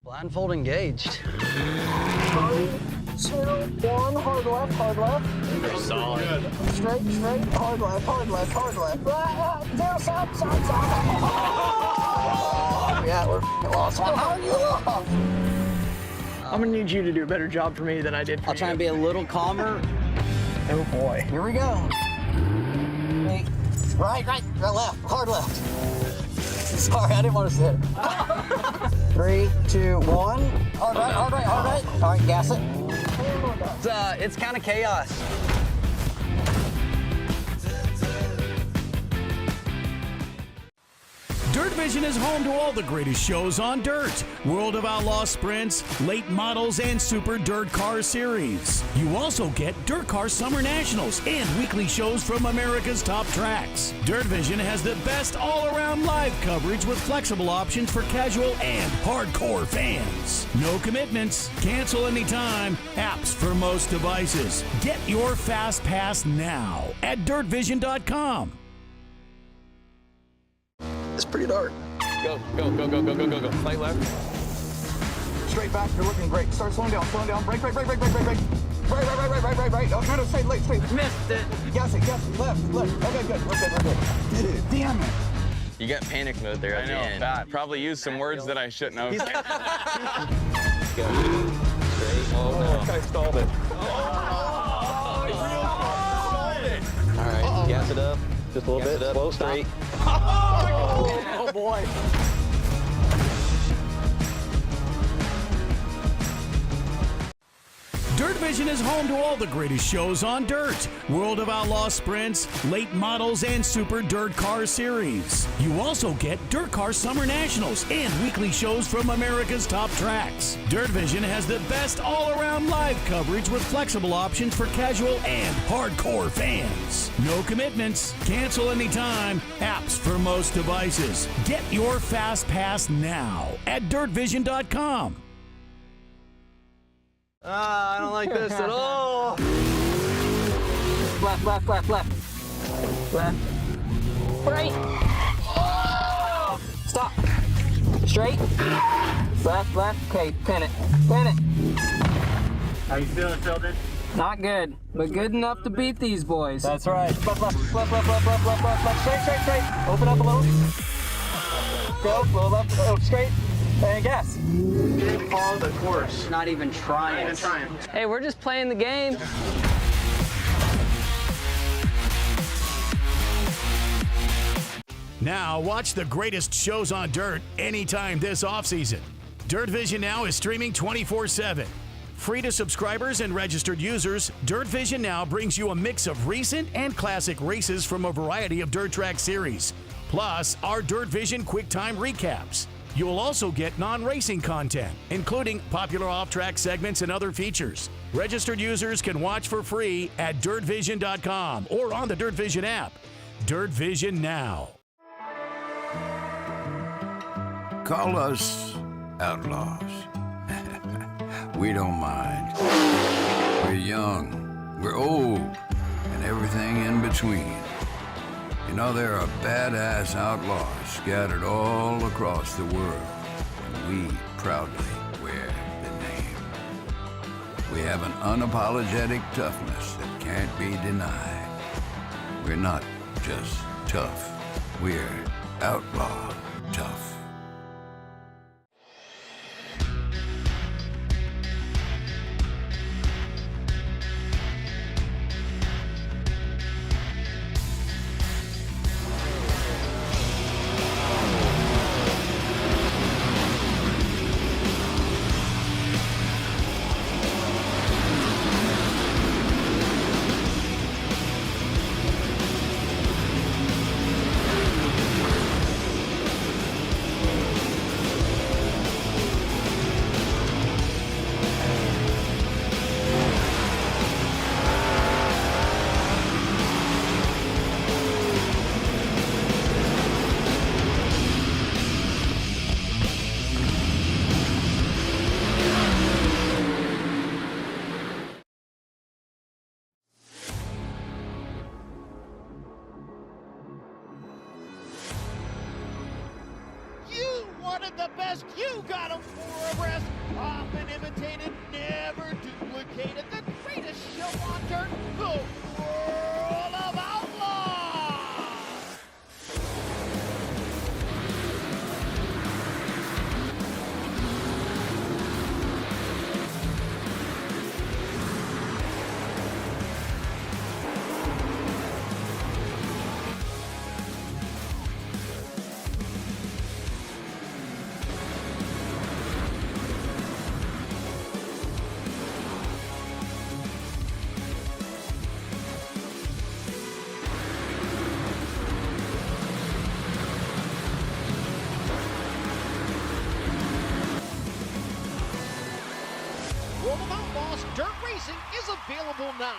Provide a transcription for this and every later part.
Blindfold engaged. 3, 2, 1, hard left, hard left. They're solid. Straight, straight, hard left, hard left, hard left. Down, side, side, side. Yeah, we're lost. How are you lost? I'm gonna need you to do a better job for me than I did for you. I'll try and be a little calmer. Oh boy. Here we go. Wait. Right, left, hard left. Sorry, I didn't want to say it. 3, 2, 1. Hard right, hard right, hard right. All right, gas it. It's kind of chaos. Dirt Vision is home to all the greatest shows on dirt. World of Outlaw sprints, late models, and Super Dirt Car Series. You also get DIRTcar Summer Nationals and weekly shows from America's top tracks. Dirt Vision has the best all-around live coverage with flexible options for casual and hardcore fans. No commitments, cancel anytime, apps for most devices. Get your Fast Pass now at dirtvision.com. It's pretty dark. Go, go, go, go, go, go, go, go. Slight left. Straight back, you're looking great. Start slowing down, brake, brake, brake, brake, brake, brake, brake. Right. Oh, no, straight, late, straight. Missed it. Gas it, left. Okay, good, we're good. Damn it. You got panic mode there at the end. Bad. Probably used some words that I shouldn't have. Go. Straight. Oh, no. I stalled it. All right, gas it up. Just a little bit. Slow, straight. Oh boy. Dirt Vision is home to all the greatest shows on dirt. World of Outlaw sprints, late models, and Super Dirt Car Series. You also get DIRTcar Summer Nationals and weekly shows from America's top tracks. Dirt Vision has the best all-around live coverage with flexible options for casual and hardcore fans. No commitments, cancel anytime, apps for most devices. Get your Fast Pass now at dirtvision.com. I don't like this at all. Left. Right. Stop. Straight. Left. Okay, pin it. How you feeling, Tilden? Not good, but good enough to beat these boys. That's right. Left. Straight. Open up a little. Go left. Oh, straight. And gas. Didn't follow the course. Not even trying. Hey, we're just playing the game. Now watch the greatest shows on dirt anytime this offseason. Dirt Vision Now is streaming 24/7. Free to subscribers and registered users, Dirt Vision Now brings you a mix of recent and classic races from a variety of dirt track series, plus our Dirt Vision QuickTime recaps. You will also get non-racing content, including popular off-track segments and other features. Registered users can watch for free at dirtvision.com or on the Dirt Vision app. Dirt Vision Now. Call us outlaws. We don't mind. We're young, we're old, and everything in between. You know, there are badass outlaws scattered all across the world, and we proudly wear the name. We have an unapologetic toughness that can't be denied. We're not just tough, we're outlaw tough. the best. You got them for a rest. Often imitated, never duplicated. The greatest show on dirt, the World of Outlaws. World of Outlaws Dirt Racing is available now.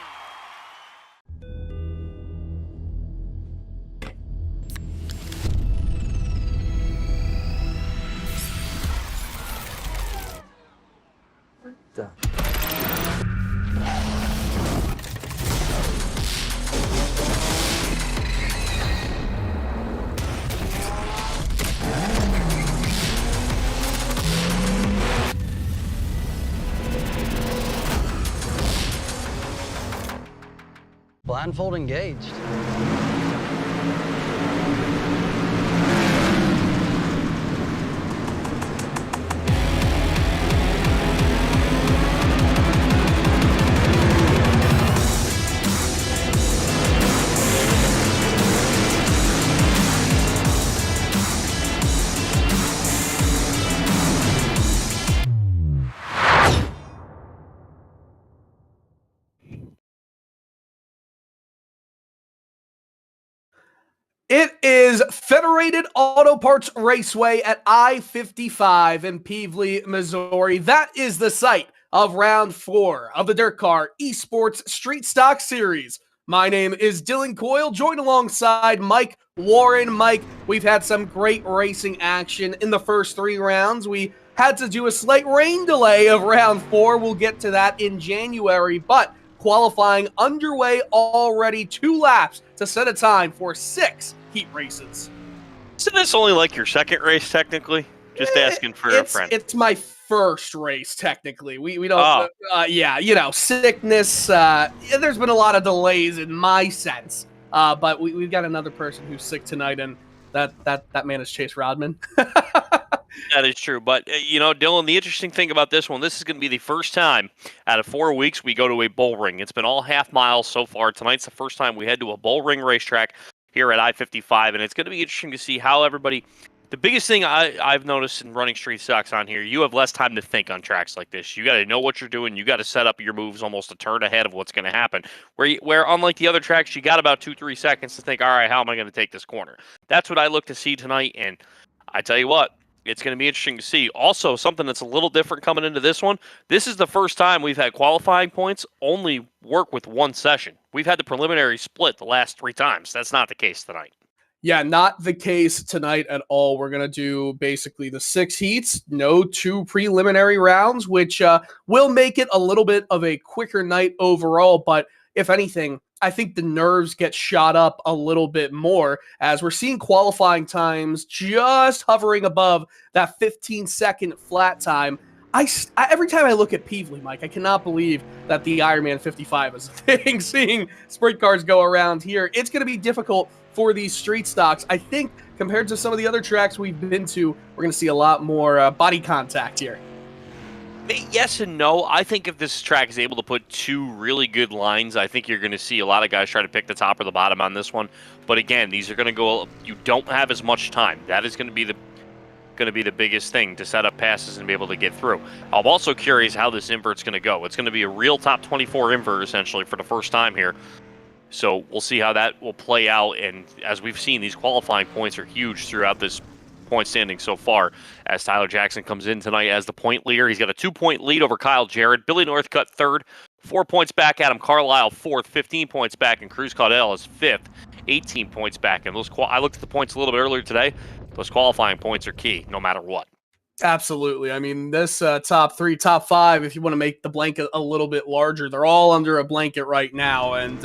Blindfold engaged. It is Federated Auto Parts Raceway at I-55 in Pevely, Missouri. That is the site of round 4 of the DIRTcar eSports Street Stock Series. My name is Dylan Coyle, joined alongside Mike Warren. Mike, we've had some great racing action in the first 3 rounds. We had to do a slight rain delay of round 4. We'll get to that in January, but qualifying underway already. 2 laps to set a time for 6 heat races. Isn't this only like your second race, technically? Just asking for a friend. It's my first race, technically. We don't, sickness. There's been a lot of delays in my sense. But we've got another person who's sick tonight, and that man is Chase Rodman. That is true. But, Dylan, the interesting thing about this one, this is going to be the first time out of 4 weeks we go to a bull ring. It's been all half miles so far. Tonight's the first time we head to a bull ring racetrack here at I-55, and it's going to be interesting to see how everybody... The biggest thing I've noticed in running street stocks on here, you have less time to think on tracks like this. You got to know what you're doing. You got to set up your moves almost a turn ahead of what's going to happen. Where unlike the other tracks, you got about 2-3 seconds to think, all right, how am I going to take this corner? That's what I look to see tonight, and I tell you what, it's going to be interesting to see. Also, something that's a little different coming into this one, this is the first time we've had qualifying points only work with one session. We've had the preliminary split the last 3 times. That's not the case tonight. Yeah, not the case tonight at all. We're going to do basically the 6 heats, no 2 preliminary rounds, which will make it a little bit of a quicker night overall. But if anything, I think the nerves get shot up a little bit more as we're seeing qualifying times just hovering above that 15-second flat time. Every time I look at Pevely, Mike, I cannot believe that the Ironman 55 is a thing. Seeing sprint cars go around here, it's going to be difficult for these street stocks. I think compared to some of the other tracks we've been to, we're going to see a lot more body contact here. Yes and no. I think if this track is able to put 2 really good lines, I think you're going to see a lot of guys try to pick the top or the bottom on this one. But again, these are going to go. You don't have as much time. That is going to be the biggest thing to set up passes and be able to get through. I'm also curious how this invert's going to go. It's going to be a real top 24 invert essentially for the first time here. So we'll see how that will play out. And as we've seen, these qualifying points are huge throughout this point standing so far as Tyler Jackson comes in tonight as the point leader. He's got a 2-point lead over Kyle Jarrett. Billy Northcutt third, 4 points back. Adam Carlisle fourth, 15 points back. And Cruz Caudell is fifth, 18 points back. And I looked at the points a little bit earlier today. Those qualifying points are key no matter what. Absolutely. I mean, this top 3, top 5, if you want to make the blanket a little bit larger, they're all under a blanket right now. And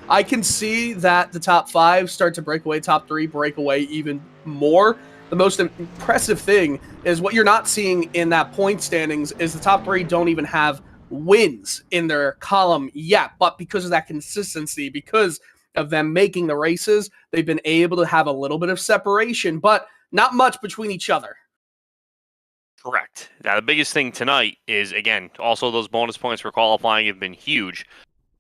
I can see that the top 5 start to break away, top 3 break away even more. the most impressive thing is what you're not seeing in that point standings is the top 3 don't even have wins in their column yet. But because of that consistency, because of them making the races, they've been able to have a little bit of separation, but not much between each other. Correct. Now, the biggest thing tonight is, again, also those bonus points for qualifying have been huge.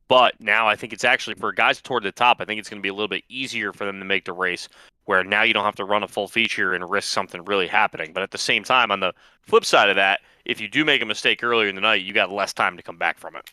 But now I think it's actually, for guys toward the top, I think it's going to be a little bit easier for them to make the race, where now you don't have to run a full feature and risk something really happening. But at the same time, on the flip side of that, if you do make a mistake earlier in the night, you got less time to come back from it.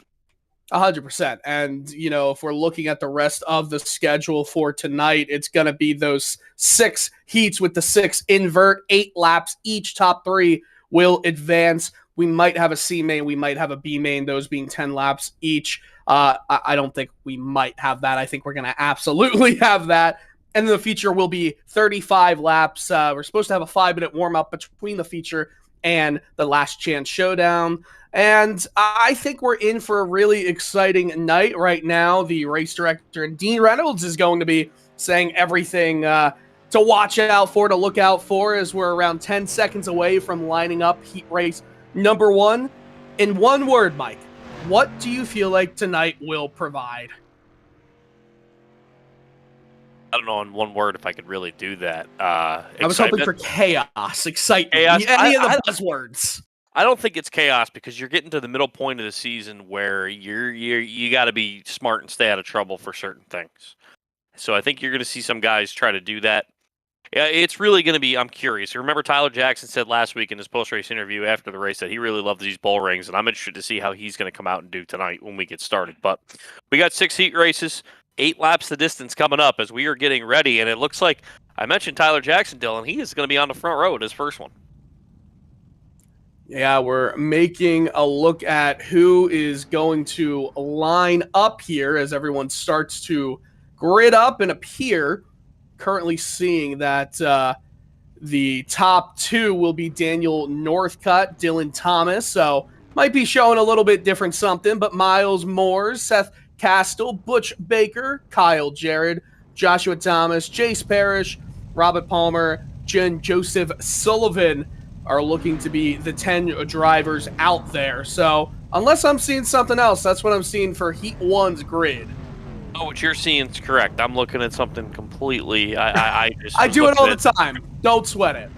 100%. And, if we're looking at the rest of the schedule for tonight, it's going to be those 6 heats with the 6 invert, 8 laps each. Top 3 will advance. We might have a C main, we might have a B main, those being 10 laps each. I don't think we might have that. I think we're going to absolutely have that. And then the feature will be 35 laps. We're supposed to have a 5-minute warm-up between the feature and the last chance showdown. And I think we're in for a really exciting night right now. The race director, Dean Reynolds, is going to be saying everything to watch out for, to look out for, as we're around 10 seconds away from lining up heat race number 1. In one word, Mike, what do you feel like tonight will provide? I don't know in one word if I could really do that. I was hoping for chaos, excitement, chaos. Any of the buzzwords. I don't think it's chaos, because you're getting to the middle point of the season where you got to be smart and stay out of trouble for certain things. So I think you're going to see some guys try to do that. Yeah, it's really going to be, I'm curious. Remember Tyler Jackson said last week in his post-race interview after the race that he really loves these bull rings, and I'm interested to see how he's going to come out and do tonight when we get started. But we got 6 heat races, 8 laps the distance coming up as we are getting ready, and it looks like, I mentioned Tyler Jackson, Dylan, he is going to be on the front row at his first one. Yeah, we're making a look at who is going to line up here as everyone starts to grid up and appear. Currently seeing that the top 2 will be Daniel Northcutt, Dylan Thomas, so might be showing a little bit different something, but Miles Moores, Seth Castile, Butch Baker, Kyle Jarrett, Joshua Thomas, Jace Parrish, Robert Palmer, Jen Joseph Sullivan are looking to be the 10 drivers out there. So unless I'm seeing something else, that's what I'm seeing for Heat 1's grid. Oh, what you're seeing is correct. I'm looking at something completely. I do it all the time. Don't sweat it.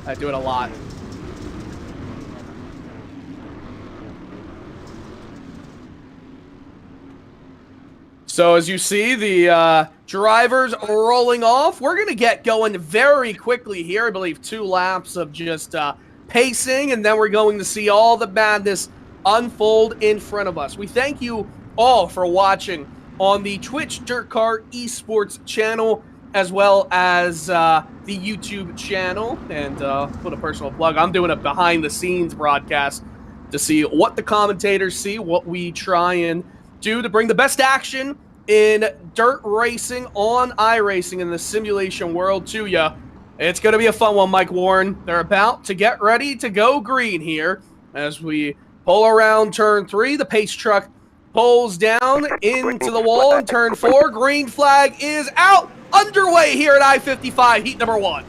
I do it a lot. So as you see, the drivers rolling off. We're going to get going very quickly here. I believe 2 laps of just pacing, and then we're going to see all the madness unfold in front of us. We thank you all for watching on the Twitch DIRTcar eSports channel, as well as the YouTube channel. And put a personal plug, I'm doing a behind-the-scenes broadcast to see what the commentators see, what we try and do to bring the best action in dirt racing on iRacing in the simulation world to you. It's going to be a fun one, Mike Warren. They're about to get ready to go green here as we pull around turn 3. The pace truck pulls down into the wall in turn 4. Green flag is out. Underway here at I-55, heat number 1.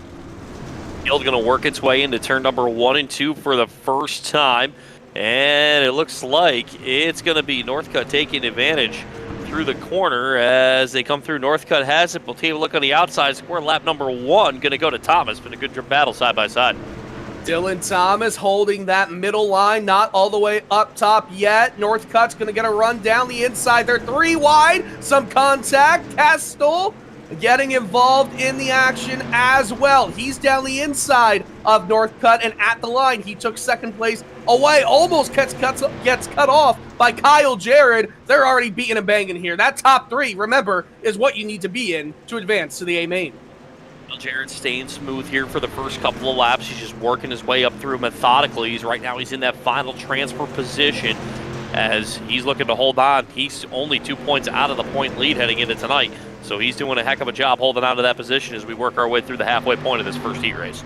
Field's going to work its way into turn number 1 and 2 for the first time. And it looks like it's going to be Northcutt taking advantage through the corner as they come through. Northcutt has it. We'll take a look on the outside score. Lap number 1 going to go to Thomas. Been a good battle side by side. Dylan Thomas holding that middle line, not all the way up top yet. Northcutt's going to get a run down the inside. They're 3 wide. Some contact. Castile getting involved in the action as well. He's down the inside of Northcutt and at the line. He took second place away. Almost gets cut off by Kyle Jarrett. They're already beating and banging here. That top 3, remember, is what you need to be in to advance to the A main. Jarrett staying smooth here for the first couple of laps. He's just working his way up through methodically. Right now he's in that final transfer position as he's looking to hold on. He's only 2 points out of the point lead heading into tonight. So he's doing a heck of a job holding on to that position as we work our way through the halfway point of this first heat race.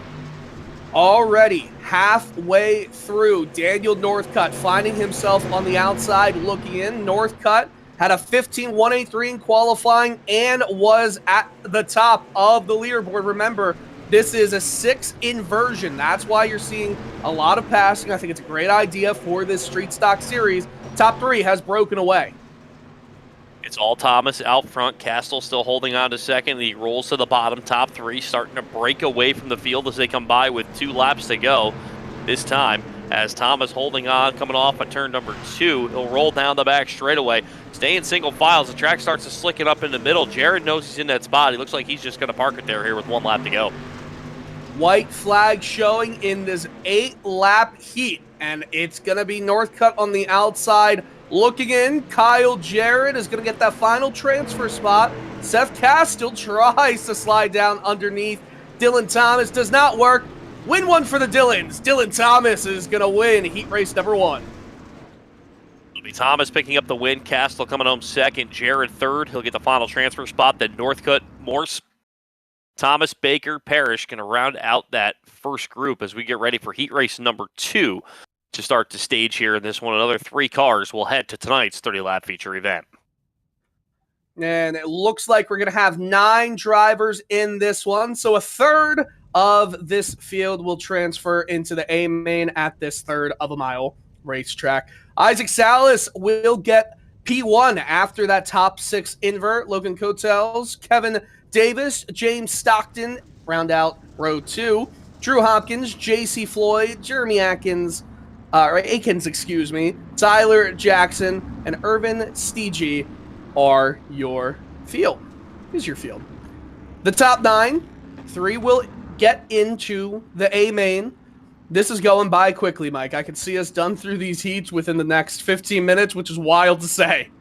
Already halfway through, Daniel Northcutt finding himself on the outside looking in. Northcutt had a 15.183 in qualifying and was at the top of the leaderboard. Remember, This is a 6 inversion. That's why you're seeing a lot of passing. I think it's a great idea for this street stock series. Top 3 has broken away. It's all Thomas out front. Castle still holding on to second. He rolls to the bottom. Top 3 starting to break away from the field as they come by with 2 laps to go. This time, as Thomas holding on, coming off at turn number 2, he'll roll down the back straightaway. Stay in single file as the track starts to slick it up in the middle. Jared knows he's in that spot. He looks like he's just going to park it there here with 1 lap to go. White flag showing in this 8-lap heat, and it's going to be Northcutt on the outside. Looking in, Kyle Jarrett is going to get that final transfer spot. Seth Cass still tries to slide down underneath. Dylan Thomas does not work. Win one for the Dylans. Dylan Thomas is going to win heat race number 1. It'll be Thomas picking up the win. Castle coming home second. Jared third. He'll get the final transfer spot. Then Northcutt, Morse, Thomas, Baker, Parrish going to round out that first group as we get ready for heat race number 2 to start the stage here in this one. Another 3 cars will head to tonight's 30-lap feature event. And it looks like we're going to have 9 drivers in this one. So a third of this field will transfer into the A main at this third of a mile racetrack. Isaac Salas will get P1 after that top 6 invert. Logan Cotels, Kevin Davis, James Stockton round out row 2. Drew Hopkins, J.C. Floyd, Jeremy Akins, Tyler Jackson, and Irvin Steege are your field. Here's your field. The top 9, 3 will get into the A main. This is going by quickly, Mike. I can see us done through these heats within the next 15 minutes, which is wild to say.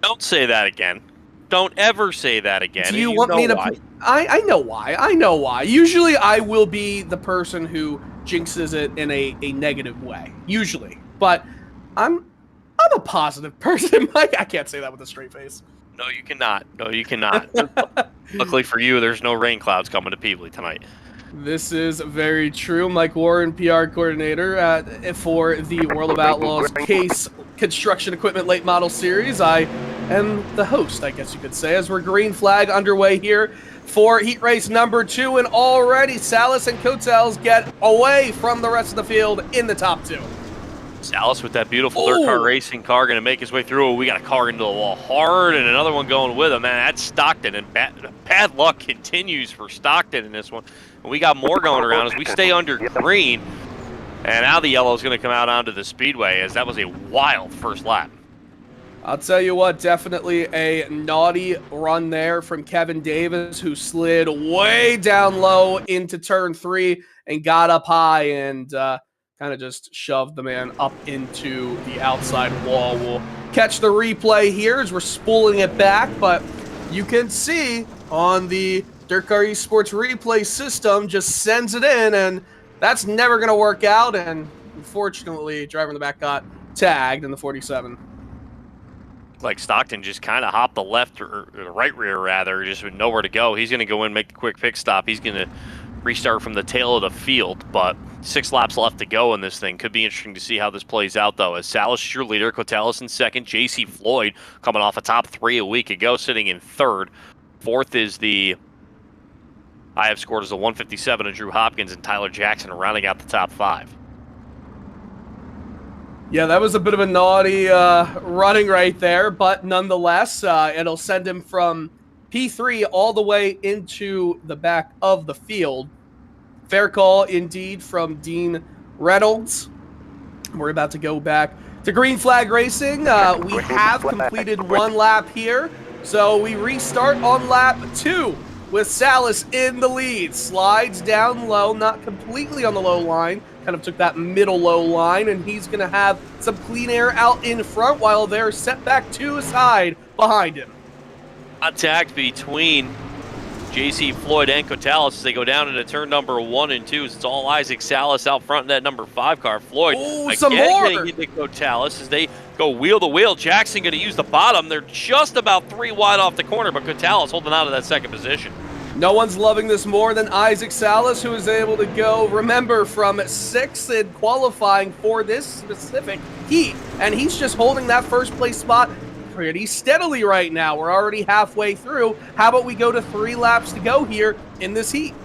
Don't say that again. Don't ever say that again. Do you want me to? I know why. I know why. Usually I will be the person who jinxes it in a negative way. Usually. But I'm a positive person, Mike. I can't say that with a straight face. No, you cannot. No, you cannot. Luckily for you, there's no rain clouds coming to Peebly tonight. This is very true. Mike Warren, PR coordinator for the World of Outlaws Case Construction Equipment Late Model Series. I am the host, I guess you could say, as we're green flag underway here for heat race number 2. And already Salas and Cotels get away from the rest of the field in the top 2. Salas with that beautiful dirt car racing car going to make his way through. We got a car into the wall hard and another one going with him. Man, that's Stockton, and bad luck continues for Stockton in this one. And we got more going around as we stay under green. And now the yellow is going to come out onto the speedway as that was a wild first lap. I'll tell you what, definitely a naughty run there from Kevin Davis, who slid way down low into turn 3 and got up high and kind of just shoved the man up into the outside wall. We'll catch the replay here as we're spooling it back, but you can see on the DIRTcar eSports replay system just sends it in, and that's never going to work out, and unfortunately, driver in the back got tagged in the 47. Like Stockton just kind of hopped the left or the right rear, rather, just with nowhere to go. He's going to go in, make a quick pit stop. He's going to restart from the tail of the field, but 6 laps left to go in this thing. Could be interesting to see how this plays out, though, as Salas is your leader, Cotalis in second, J.C. Floyd coming off a top 3 a week ago, sitting in third. Fourth is the I have scored as a 157 of Drew Hopkins and Tyler Jackson rounding out the top 5. Yeah, that was a bit of a naughty running right there, but nonetheless, it'll send him from P3 all the way into the back of the field. Fair call indeed from Dean Reynolds. We're about to go back to green flag racing. We have completed 1 lap here, so we restart on lap 2 with Salas in the lead. Slides down low, not completely on the low line, kind of took that middle low line, and he's going to have some clean air out in front while they're set back to his side behind him. Contact between J.C. Floyd and Cotalis as they go down into turn number 1 and 2. It's all Isaac Salas out front in that number 5 car. Floyd some more getting into Cotalis as they go wheel to wheel. Jackson going to use the bottom. They're just about 3 wide off the corner, but Cotalis holding out of that second position. No one's loving this more than Isaac Salas, who is able to go, remember, from 6th in qualifying for this specific heat. And he's just holding that first place spot pretty steadily right now. We're already halfway through. How about we go to 3 laps to go here in this heat?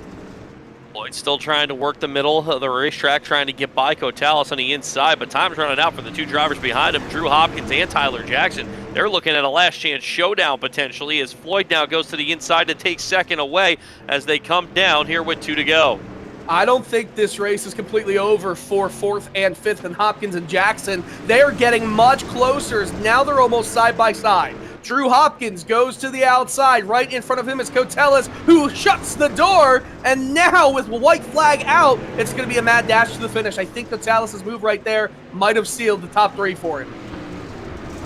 Floyd still trying to work the middle of the racetrack, trying to get by Cotalis on the inside, but time's running out for the two drivers behind him, Drew Hopkins and Tyler Jackson. They're looking at a last chance showdown potentially as Floyd now goes to the inside to take second away as they come down here with 2 to go. I don't think this race is completely over for 4th and 5th, and Hopkins and Jackson. They're getting much closer. Now they're almost side by side. Drew Hopkins goes to the outside. Right in front of him is Cotelis, who shuts the door. And now with white flag out, it's going to be a mad dash to the finish. I think Cotelis' move right there might have sealed the top 3 for him.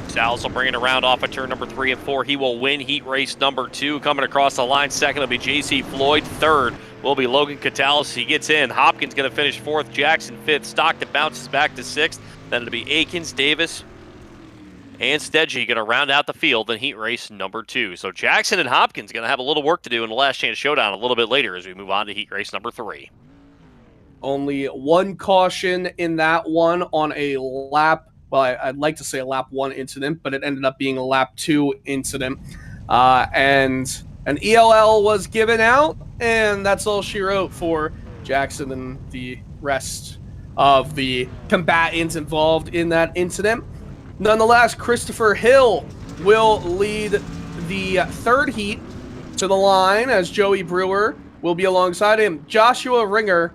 Salas will bring it around off of turn number 3 and 4. He will win heat race number 2. Coming across the line, second will be J.C. Floyd. Third will be Logan Cotalis. He gets in. Hopkins going to finish 4th. Jackson 5th. Stockton bounces back to 6th. Then it'll be Akins, Davis, and Stedgy going to round out the field in heat race number 2. So Jackson and Hopkins going to have a little work to do in the last chance showdown a little bit later as we move on to heat race number 3. Only one caution in that one on a lap. Well, I'd like to say a lap 1 incident, but it ended up being a lap 2 incident. And an ELL was given out, and that's all she wrote for Jackson and the rest of the combatants involved in that incident. Nonetheless, Christopher Hill will lead the 3rd heat to the line as Joey Brewer will be alongside him. Joshua Ringer,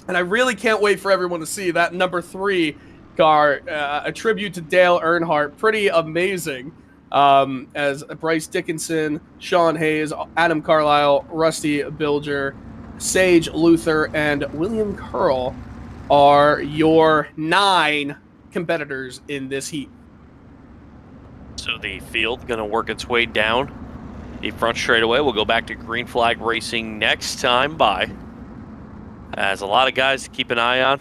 and I really can't wait for everyone to see that number 3 car, a tribute to Dale Earnhardt. Pretty amazing. As Bryce Dickinson, Sean Hayes, Adam Carlisle, Rusty Bilger, Sage Luther, and William Curl are your 9 competitors in this heat. So the field going to work its way down the front straightaway. We'll go back to green flag racing next time by. As a lot of guys to keep an eye on,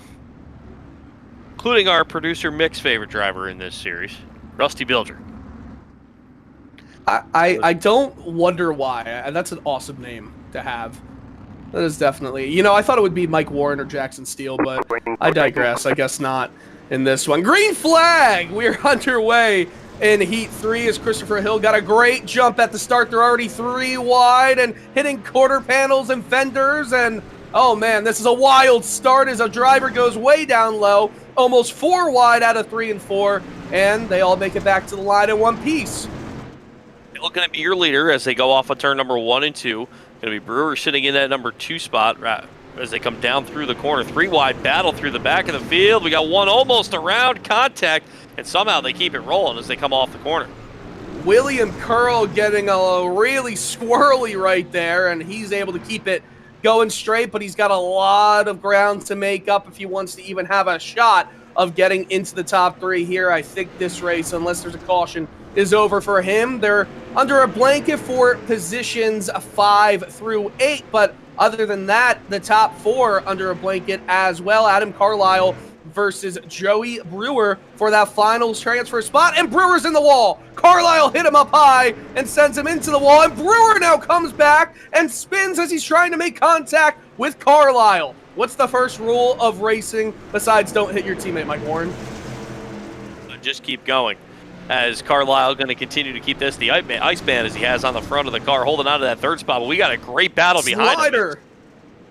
including our producer Mick's favorite driver in this series, Rusty Bilger. I don't wonder why. That's an awesome name to have. That is definitely. You know, I thought it would be Mike Warren or Jackson Steele, but I digress. I guess not in this one. Green flag! We're underway in Heat 3 as Christopher Hill got a great jump at the start. They're already 3 wide and hitting quarter panels and fenders. And, oh man, this is a wild start as a driver goes way down low. Almost 4 wide out of 3 and 4. And they all make it back to the line in one piece. Going to be your leader as they go off of turn number 1 and 2. Going to be Brewer sitting in that number 2 spot as they come down through the corner. 3 wide battle through the back of the field. We got one almost around contact, and somehow they keep it rolling as they come off the corner. William Curl getting a really squirrely right there, and he's able to keep it going straight, but he's got a lot of ground to make up if he wants to even have a shot of getting into the top 3 here. I think this race, unless there's a caution, is over for him. They're under a blanket for positions 5 through 8, but other than that, the top 4 under a blanket as well. Adam Carlisle versus Joey Brewer for that finals transfer spot, and Brewer's in the wall. Carlisle hit him up high and sends him into the wall, and Brewer now comes back and spins as he's trying to make contact with Carlisle. What's the first rule of racing besides don't hit your teammate, Mike Warren? Just keep going. As Carlisle going to continue to keep this the ice band as he has on the front of the car, holding on to that 3rd spot. But we got a great battle behind him.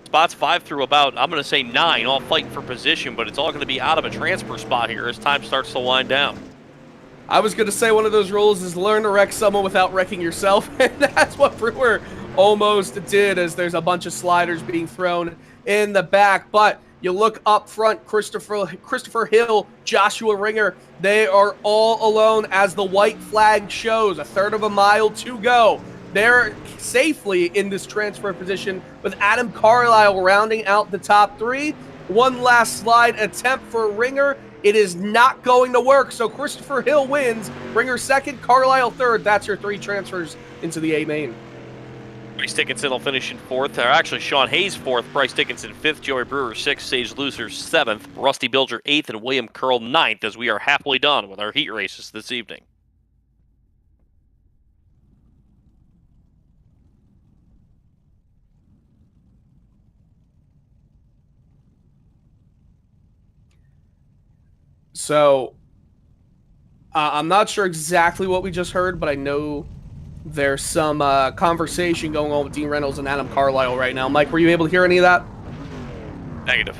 Spots 5 through about, I'm going to say 9, all fighting for position, but it's all going to be out of a transfer spot here as time starts to wind down. I was going to say one of those rules is learn to wreck someone without wrecking yourself, and that's what Brewer almost did as there's a bunch of sliders being thrown in the back. But you look up front, Christopher Hill, Joshua Ringer, they are all alone as the white flag shows. 1/3 of a mile to go. They're safely in this transfer position with Adam Carlisle rounding out the top 3. One last slide attempt for Ringer. It is not going to work, so Christopher Hill wins. Ringer 2nd, Carlisle 3rd. That's your 3 transfers into the A main. Bryce Dickinson will finish in 4th, or actually Sean Hayes 4th, Bryce Dickinson 5th, Joey Brewer 6th, Sage Luther 7th, Rusty Bilger 8th, and William Curl 9th as we are happily done with our heat races this evening. So, I'm not sure exactly what we just heard, but I know there's some conversation going on with Dean Reynolds and Adam Carlisle right now. Mike, were you able to hear any of that? Negative.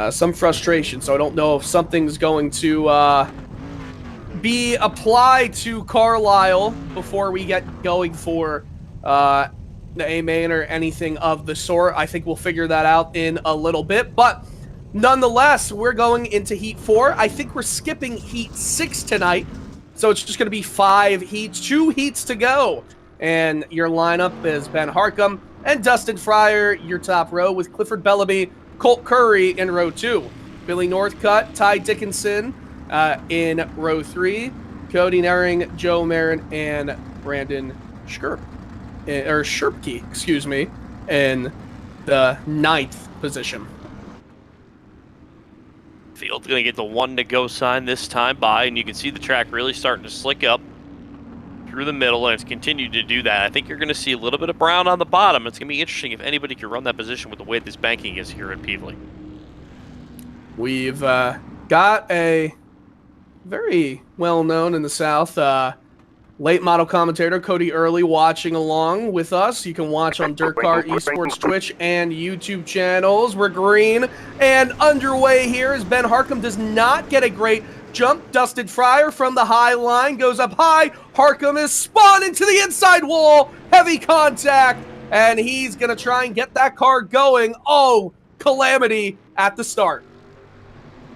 Some frustration, so I don't know if something's going to be applied to Carlisle before we get going for the A main or anything of the sort. I think we'll figure that out in a little bit, but nonetheless, we're going into Heat 4. I think we're skipping Heat 6 tonight, so it's just going to be 5 heats, 2 heats to go. And your lineup is Ben Harcum and Dustin Fryer, your top row, with Clifford Bellamy, Colt Curry in row 2. Billy Northcutt, Ty Dickinson in row 3. Cody Nering, Joe Marin, and Brandon Sherpke, excuse me, in the 9th position. Field's going to get the 1 to go sign this time by, and you can see the track really starting to slick up through the middle, and it's continued to do that. I think you're going to see a little bit of brown on the bottom. It's going to be interesting if anybody can run that position with the way this banking is here at Peevely. We've got a very well-known in the South late model commentator, Cody Early, watching along with us. You can watch on DIRTcar eSports Twitch and YouTube channels. We're green and underway here as Ben Harcum does not get a great jump. Dustin Fryer from the high line goes up high. Harcum is spun into the inside wall. Heavy contact, and he's going to try and get that car going. Oh, calamity at the start.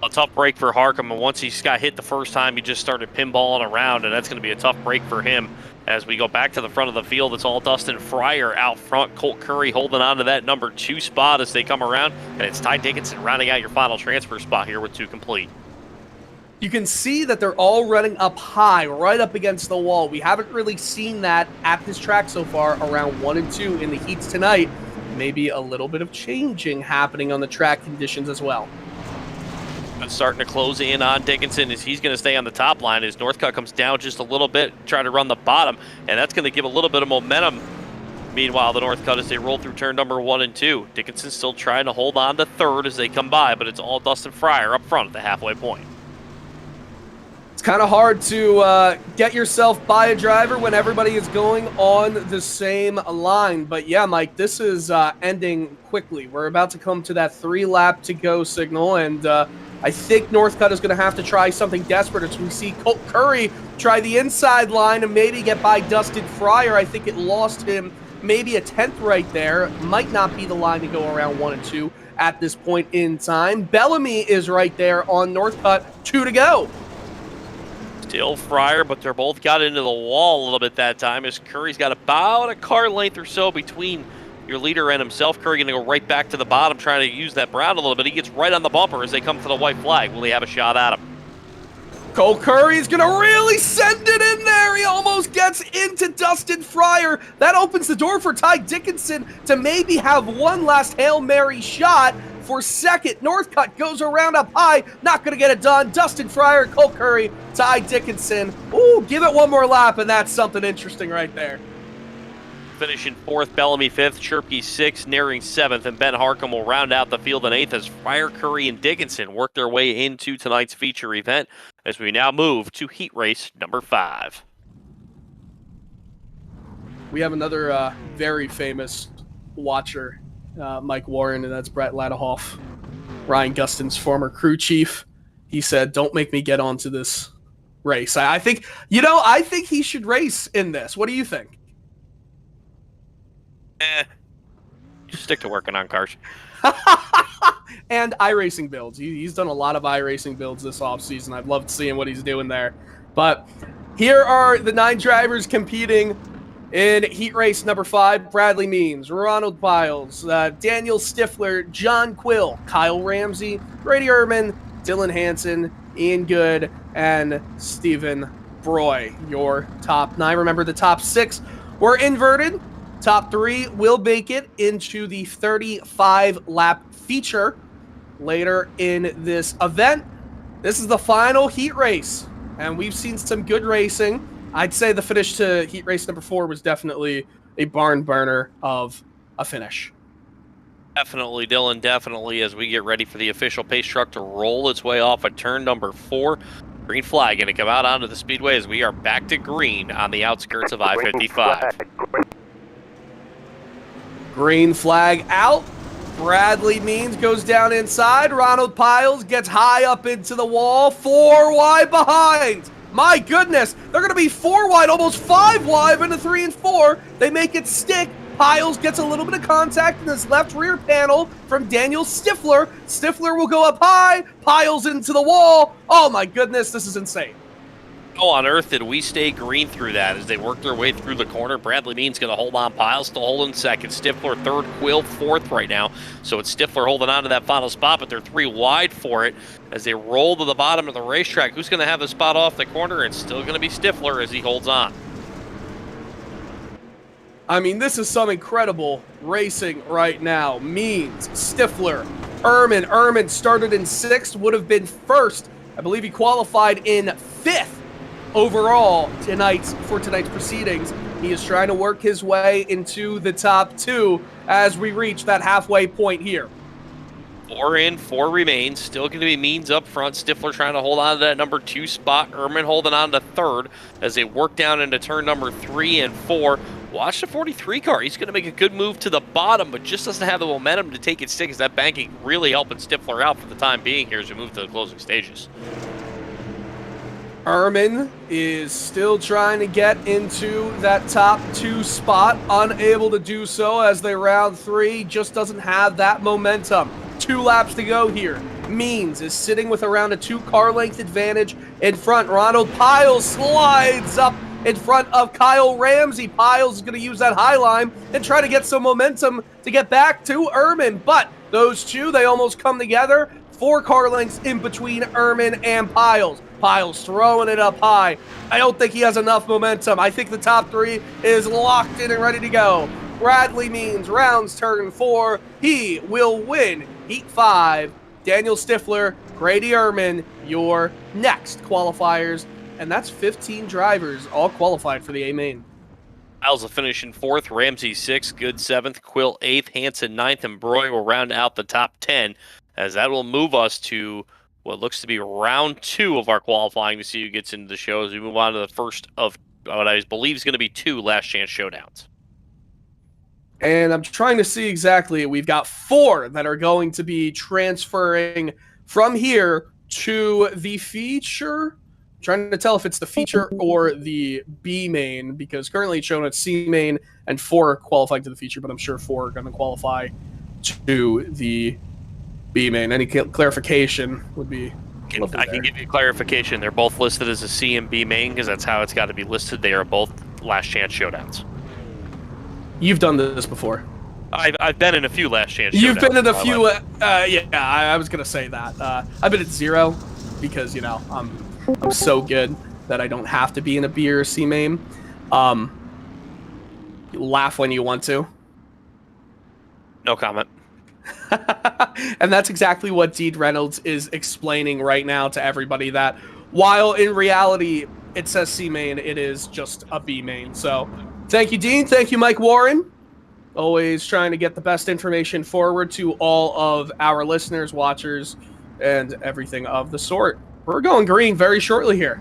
A tough break for Harcum, and once he's got hit the first time, he just started pinballing around, and that's going to be a tough break for him. As we go back to the front of the field, it's all Dustin Fryer out front. Colt Curry holding on to that number 2 spot as they come around, and it's Ty Dickinson rounding out your final transfer spot here with 2 complete. You can see that they're all running up high, right up against the wall. We haven't really seen that at this track so far, around 1 and 2 in the heats tonight. Maybe a little bit of changing happening on the track conditions as well. It's starting to close in on Dickinson as he's going to stay on the top line as Northcutt comes down just a little bit, try to run the bottom, and that's going to give a little bit of momentum. Meanwhile, the Northcutt as they roll through turn number 1 and 2. Dickinson still trying to hold on to 3rd as they come by, but it's all Dustin Fryer up front at the halfway point. It's kind of hard to get yourself by a driver when everybody is going on the same line. But yeah, Mike, this is ending quickly. We're about to come to that 3-lap to go signal, and I think Northcutt is going to have to try something desperate as we see Colt Curry try the inside line and maybe get by Dustin Fryer. I think it lost him maybe a 10th right there. Might not be the line to go around 1 and 2 at this point in time. Bellamy is right there on Northcutt, 2 to go. Still Fryer, but they're both got into the wall a little bit that time as Curry's got about a car length or so between your leader and himself. Curry going to go right back to the bottom, trying to use that brown a little bit. He gets right on the bumper as they come to the white flag. Will he have a shot at him? Colt Curry's going to really send it in there. He almost gets into Dustin Fryer. That opens the door for Ty Dickinson to maybe have one last Hail Mary shot for second. Northcutt goes around up high. Not going to get it done. Dustin Fryer, Colt Curry, Ty Dickinson. Ooh, give it one more lap, and that's something interesting right there. Finishing 4th, Bellamy 5th, Sherpke 6th, Nering 7th, and Ben Harcum will round out the field in 8th as Fryer, Curry, and Dickinson work their way into tonight's feature event as we now move to heat race number 5. We have another very famous watcher, Mike Warren, and that's Brett Ladahoff, Ryan Gustin's former crew chief. He said, "Don't make me get onto this race." I think he should race in this. What do you think? Just stick to working on cars. And iRacing builds. He's done a lot of iRacing builds this offseason. I've loved seeing what he's doing there. But here are the 9 drivers competing in heat race number 5. Bradley Means, Ronald Biles, Daniel Stifler, John Quill, Kyle Ramsey, Brady Urban, Dylan Hansen, Ian Good, and Stephen Broy. Your top 9. Remember, the top 6 were inverted. Top 3 will make it into the 35-lap feature later in this event. This is the final heat race, and we've seen some good racing. I'd say the finish to heat race number 4 was definitely a barn burner of a finish. Definitely, Dylan, definitely, as we get ready for the official pace truck to roll its way off at turn number 4. Green flag going to come out onto the speedway as we are back to green on the outskirts of I-55. Green flag out. Bradley Means goes down inside. Ronald Piles gets high up into the wall. 4 wide behind. My goodness, they're going to be 4 wide, almost 5 wide into 3 and 4. They make it stick. Piles gets a little bit of contact in his left rear panel from Daniel Stifler. Stifler will go up high. Piles into the wall. Oh my goodness, this is insane. How on earth did we stay green through that as they work their way through the corner? Bradley Means going to hold on. Piles still holding second. Stifler third. Quill fourth right now. So it's Stifler holding on to that final spot, but they're 3 wide for it as they roll to the bottom of the racetrack. Who's going to have the spot off the corner? It's still going to be Stifler as he holds on. I mean, this is some incredible racing right now. Means, Stifler, Ehrman. Ehrman started in 6th, would have been 1st. I believe he qualified in 5th. Overall, for tonight's proceedings. He is trying to work his way into the top 2 as we reach that halfway point here. 4 in, 4 remains. Still going to be Means up front. Stifler trying to hold on to that number 2 spot. Ehrman holding on to 3rd as they work down into turn number 3 and 4. Watch the 43 car. He's going to make a good move to the bottom, but just doesn't have the momentum to take it stick as that banking really helping Stifler out for the time being here as we move to the closing stages. Ehrman is still trying to get into that top 2 spot, unable to do so as they round 3, just doesn't have that momentum. 2 laps to go here. Means is sitting with around a 2 car length advantage in front. Ronald Piles slides up in front of Kyle Ramsey. Piles is going to use that high line and try to get some momentum to get back to Ehrman, but those 2, they almost come together. 4 car lengths in between Ehrman and Piles. Piles throwing it up high. I don't think he has enough momentum. I think the top 3 is locked in and ready to go. Bradley Means rounds turn 4. He will win Heat 5. Daniel Stifler, Grady Ehrman, your next qualifiers. And that's 15 drivers all qualified for the A-Main. Piles will finish in 4th, Ramsey 6th, Good 7th, Quill 8th, Hansen 9th, and Broy will round out the top 10 as that will move us to what looks to be round 2 of our qualifying to see who gets into the show as we move on to the first of what I believe is going to be 2 last chance showdowns. And I'm trying to see exactly. We've got 4 that are going to be transferring from here to the feature. I'm trying to tell if it's the feature or the B main because currently it's shown at C main and 4 are qualifying to the feature, but I'm sure 4 are going to qualify to the B main. Any clarification would be I can give you clarification. They're both listed as a C and B main because that's how it's got to be listed. They are both last chance showdowns. You've done this before. I've been in a few last chance showdowns. You've been in a few. I was gonna say that. I've been at 0 because I'm so good that I don't have to be in a B or a C main. Laugh when you want to. No comment. And that's exactly what Dean Reynolds is explaining right now to everybody, that while in reality it says C main, it is just a B main. So thank you, Dean. Thank you, Mike Warren. Always trying to get the best information forward to all of our listeners, watchers, and everything of the sort. We're going green very shortly here.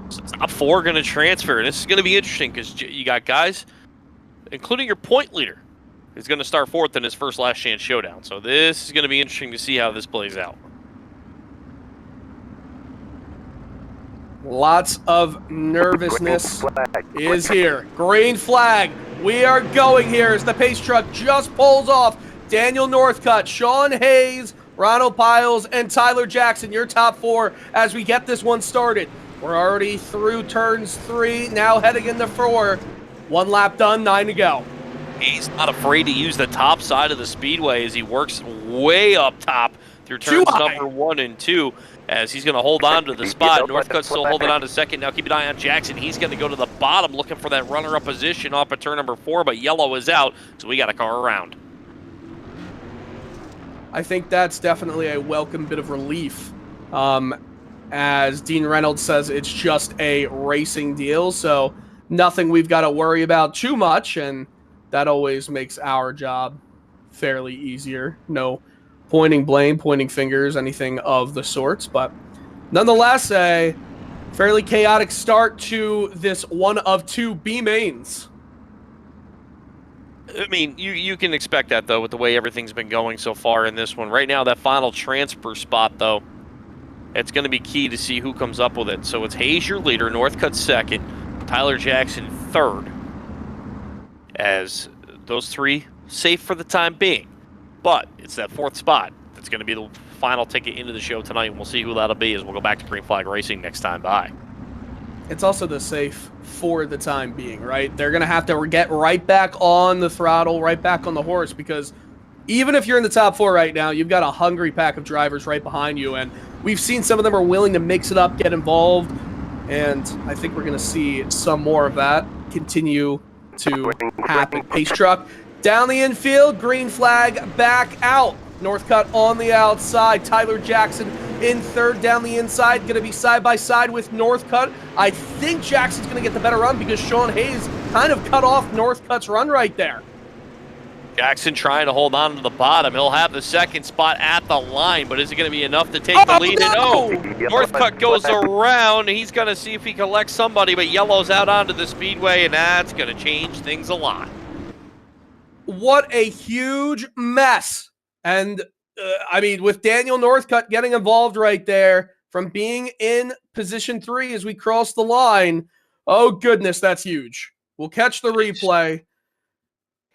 So top 4 going to transfer. And this is going to be interesting because you got guys, including your point leader, is going to start 4th in his first last chance showdown. So this is going to be interesting to see how this plays out. Lots of nervousness is here. Green flag. We are going here as the pace truck just pulls off. Daniel Northcutt, Sean Hayes, Ronald Piles, and Tyler Jackson, your top 4 as we get this one started. We're already through turns 3, now heading into 4. 1 lap done, 9 to go. He's not afraid to use the top side of the speedway as he works way up top through turns number 1 and 2 as he's going to hold on to the spot. Northcutt's still holding on to second. Now keep an eye on Jackson. He's going to go to the bottom looking for that runner-up position off of turn number 4, but yellow is out, so we got a car around. I think that's definitely a welcome bit of relief. As Dean Reynolds says, it's just a racing deal, so nothing we've got to worry about too much, and that always makes our job fairly easier. No pointing blame, pointing fingers, anything of the sorts, but nonetheless, a fairly chaotic start to this one of 2 B mains. I mean, you can expect that, though, with the way everything's been going so far in this one. Right now, that final transfer spot, though, it's going to be key to see who comes up with it. So it's Hayes, your leader, Northcutt second, Tyler Jackson third, as those three safe for the time being. But it's that fourth spot that's going to be the final ticket into the show tonight, and we'll see who that'll be as we'll go back to Green Flag Racing next time by. It's also the safe for the time being, right? They're going to have to get right back on the throttle, right back on the horse, because even if you're in the top 4 right now, you've got a hungry pack of drivers right behind you, and we've seen some of them are willing to mix it up, get involved, and I think we're going to see some more of that continue to happen. Pace truck down the infield, green flag back out. Northcutt on the outside. Tyler Jackson in third down the inside. Going to be side by side with Northcutt. I think Jackson's going to get the better run because Sean Hayes kind of cut off Northcutt's run right there. Jackson trying to hold on to the bottom. He'll have the second spot at the line, but is it going to be enough to take the lead? No! Northcutt goes around. He's going to see if he collects somebody, but yellow's out onto the speedway, and that's going to change things a lot. What a huge mess. And, I mean, with Daniel Northcutt getting involved right there from being in position 3 as we cross the line, oh, goodness, that's huge. We'll catch the replay.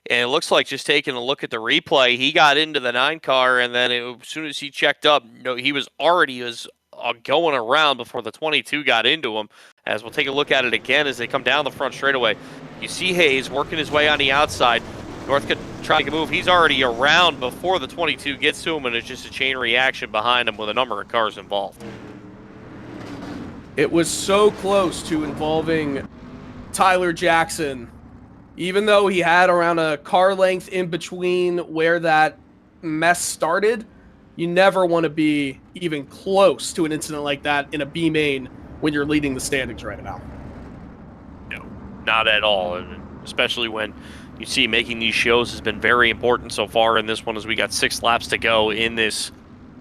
And it looks like, just taking a look at the replay, he got into the 9 car, and then as soon as he checked up, he was already going around before the 22 got into him. As we'll take a look at it again as they come down the front straightaway. You see Hayes working his way on the outside. Northcutt trying to move. He's already around before the 22 gets to him, and it's just a chain reaction behind him with a number of cars involved. It was so close to involving Tyler Jackson, even though he had around a car length in between where that mess started. You never want to be even close to an incident like that in a B main when you're leading the standings right now. No, not at all, and especially when you see making these shows has been very important so far in this one, as we got 6 laps to go in this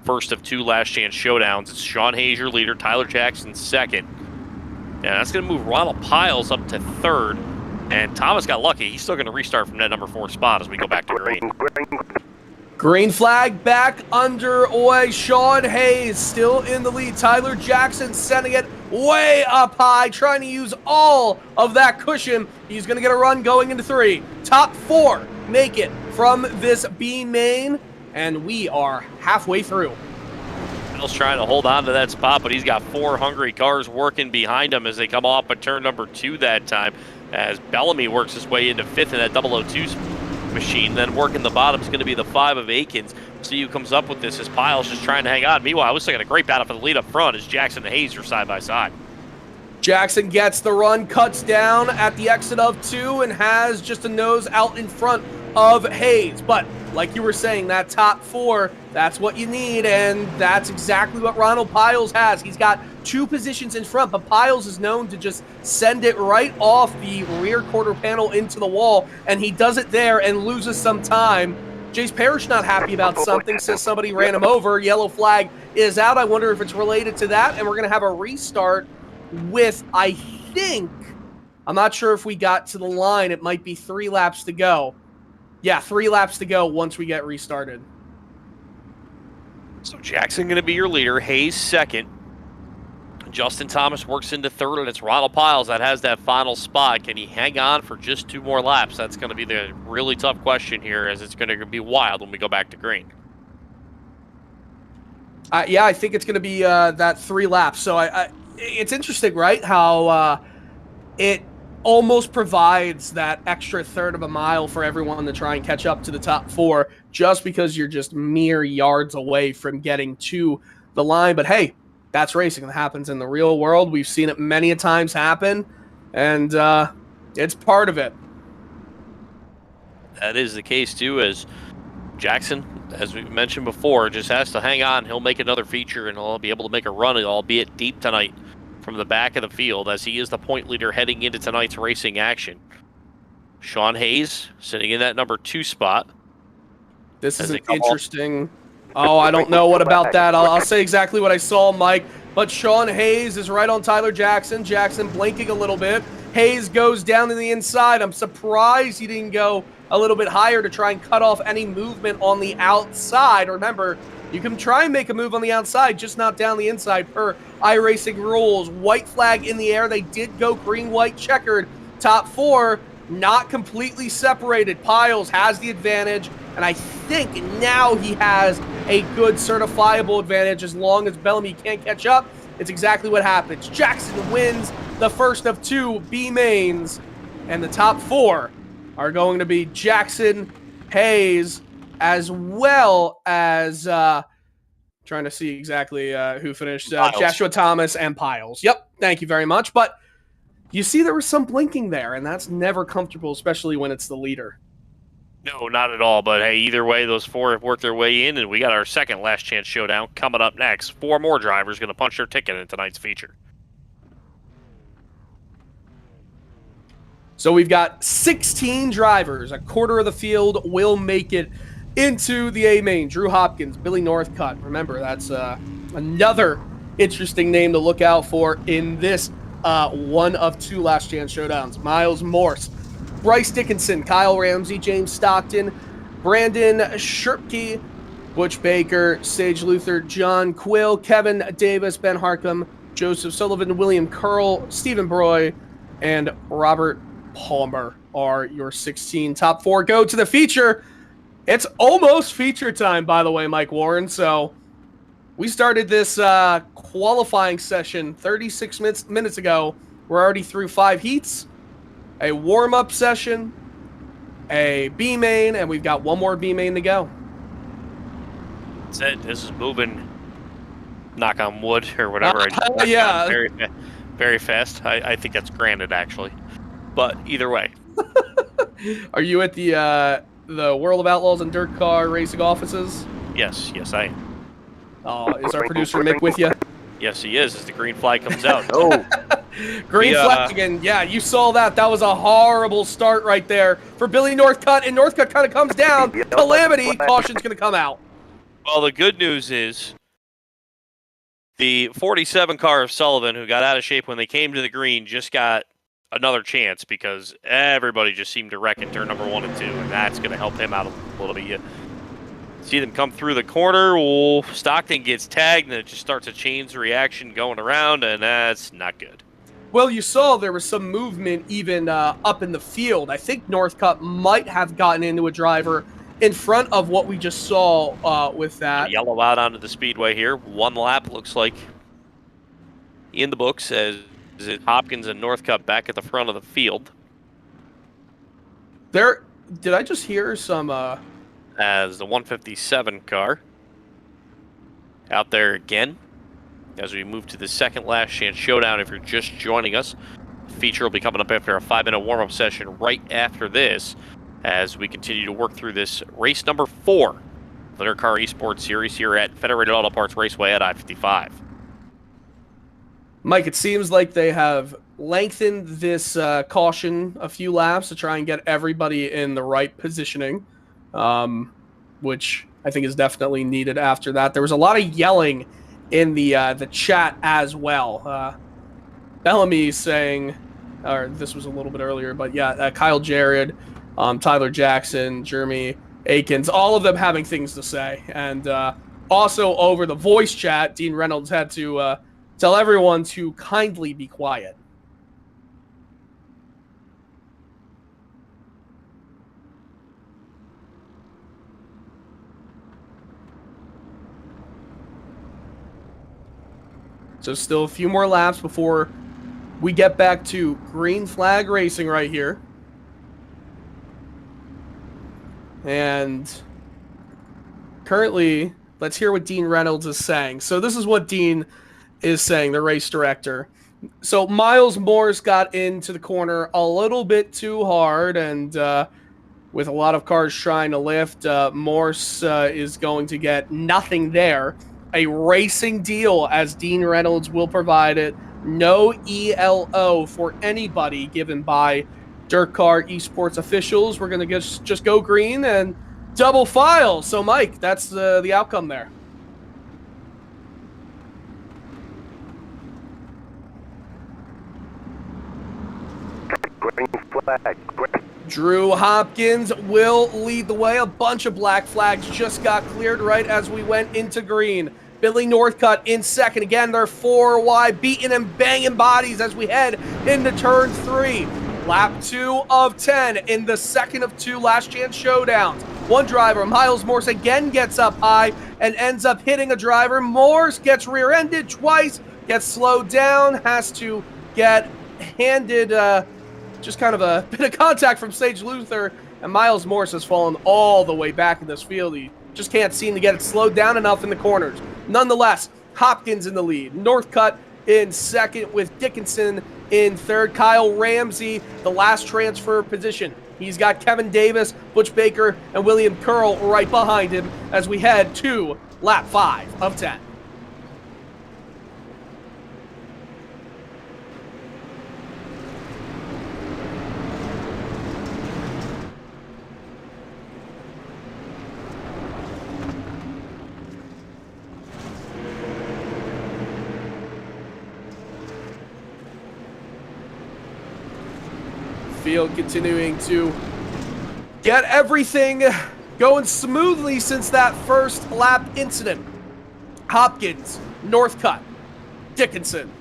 first of 2 last chance showdowns. It's Sean Hayes, your leader, Tyler Jackson second. And that's going to move Ronald Piles up to third. And Thomas got lucky. He's still going to restart from that number 4 spot as we go back to green. Green flag back underway. Sean Hayes still in the lead. Tyler Jackson sending it way up high, trying to use all of that cushion. He's going to get a run going into 3. Top 4 make it from this B main, and we are halfway through. Bill's trying to hold on to that spot, but he's got 4 hungry cars working behind him as they come off of turn number 2 that time, as Bellamy works his way into 5th in that 002 machine. Then working the bottom is going to be the 5 of Aikens. See who comes up with this as Piles just trying to hang on. Meanwhile, I was taking a great battle for the lead up front as Jackson and Hayes are side by side. Jackson gets the run, cuts down at the exit of 2, and has just a nose out in front of Hayes. But like you were saying, that top 4, that's what you need, and that's exactly what Ronald Piles has. He's got 2 positions in front, but Piles is known to just send it right off the rear quarter panel into the wall, and he does it there and loses some time. Jace Parrish not happy about something, says somebody ran him over. Yellow flag is out. I wonder if it's related to that, and we're going to have a restart with, I think, I'm not sure if we got to the line. It might be 3 laps to go. Yeah, 3 laps to go once we get restarted. So Jackson going to be your leader, Hayes second. Justin Thomas works into third, and it's Ronald Piles that has that final spot. Can he hang on for just 2 more laps? That's going to be the really tough question here, as it's going to be wild when we go back to green. Yeah, I think it's going to be that 3 laps. So it's interesting, right, how it almost provides that extra third of a mile for everyone to try and catch up to the top 4 just because you're just mere yards away from getting to the line. But hey, that's racing. That happens in the real world. We've seen it many a times happen, and it's part of it. That is the case, too, as Jackson, as we mentioned before, just has to hang on. He'll make another feature, and he'll be able to make a run, albeit deep tonight, from the back of the field, as he is the point leader heading into tonight's racing action. Sean Hayes sitting in that number 2 spot. This is an interesting... Oh, I don't know what about that. I'll say exactly what I saw, Mike. But Sean Hayes is right on Tyler Jackson. Jackson blinking a little bit. Hayes goes down to the inside. I'm surprised he didn't go a little bit higher to try and cut off any movement on the outside. Remember, you can try and make a move on the outside, just not down the inside per iRacing rules. White flag in the air. They did go green, white, checkered. Top 4, not completely separated. Piles has the advantage, and I think now he has a good certifiable advantage as long as Bellamy can't catch up. It's exactly what happens. Jackson wins the first of 2 B mains, and the top 4 are going to be Jackson, Hayes, as well as trying to see exactly who finished. Joshua Thomas and Piles. Yep, thank you very much. But you see there was some blinking there, and that's never comfortable, especially when it's the leader. No, not at all. But hey, either way, those 4 have worked their way in, and we got our second last chance showdown coming up next. 4 more drivers going to punch their ticket in tonight's feature. So we've got 16 drivers. A quarter of the field will make it into the A main. Drew Hopkins, Billy Northcutt. Remember, that's another interesting name to look out for in this one of 2 last chance showdowns. Miles Morse, Bryce Dickinson, Kyle Ramsey, James Stockton, Brandon Sherpke, Butch Baker, Sage Luther, John Quill, Kevin Davis, Ben Harcum, Joseph Sullivan, William Curl, Stephen Broy, and Robert Palmer are your 16 top 4. Go to the feature. It's almost feature time, by the way, Mike Warren. So we started this qualifying session 36 minutes ago. We're already through 5 heats, a warm-up session, a B main, and we've got 1 more B main to go. That's it. This is moving, knock on wood, or whatever. Yeah. Very, very fast. I think that's granted, actually. But either way. Are you at the World of Outlaws and DIRTcar racing offices? Yes, I am. Is our producer Mick with you? Yes, he is, as the green flag comes out. Green flag again. Yeah, you saw that. That was a horrible start right there for Billy Northcutt, and Northcutt kind of comes down. Calamity. Caution's going to come out. Well, the good news is the 47 car of Sullivan, who got out of shape when they came to the green, just got another chance because everybody just seemed to wreck in turn number 1 and 2, and that's going to help him out a little bit. You see them come through the corner. Oh, Stockton gets tagged, and it just starts a chain reaction going around, and that's not good. Well, you saw there was some movement even up in the field. I think Northcutt might have gotten into a driver in front of what we just saw with that. Yellow out onto the speedway here. 1 lap looks like in the books as Hopkins and Northcutt back at the front of the field. Did I just hear some... As the 157 car out there again. As we move to the second last chance showdown, if you're just joining us, feature will be coming up after a 5-minute warm-up session right after this, as we continue to work through this race number 4, the DIRTcar eSports series here at Federated Auto Parts Raceway at I-55. Mike, it seems like they have lengthened this caution a few laps to try and get everybody in the right positioning, which I think is definitely needed after that. There was a lot of yelling in the chat as well. Bellamy saying, or this was a little bit earlier, but yeah, Kyle Jarrett, Tyler Jackson, Jeremy Akins, all of them having things to say. And also over the voice chat, Dean Reynolds had to tell everyone to kindly be quiet. So still a few more laps before we get back to green flag racing right here. And currently, let's hear what Dean Reynolds is saying. So this is what Dean is saying, the race director. So Miles Morse got into the corner a little bit too hard, and with a lot of cars trying to lift, Morse is going to get nothing there. A racing deal, as Dean Reynolds will provide it. No ELO for anybody given by DIRTcar eSports officials. We're going to just go green and double file. So, Mike, that's the outcome there. Drew Hopkins will lead the way. A bunch of black flags just got cleared right as we went into green. Billy Northcutt in second. Again, they're 4 wide, beating and banging bodies as we head into turn 3. Lap 2 of 10 in the second of 2 last chance showdowns. One driver, Miles Morse, again gets up high and ends up hitting a driver. Morse gets rear-ended twice, gets slowed down, has to get handed just kind of a bit of contact from Sage Luther, and Miles Morse has fallen all the way back in this field. He just can't seem to get it slowed down enough in the corners. Nonetheless, Hopkins in the lead. Northcutt in second with Dickinson in third. Kyle Ramsey, the last transfer position. He's got Kevin Davis, Butch Baker, and William Curl right behind him as we head to lap 5 of 10. Field continuing to get everything going smoothly since that first lap incident. Hopkins, Northcutt, Dickinson,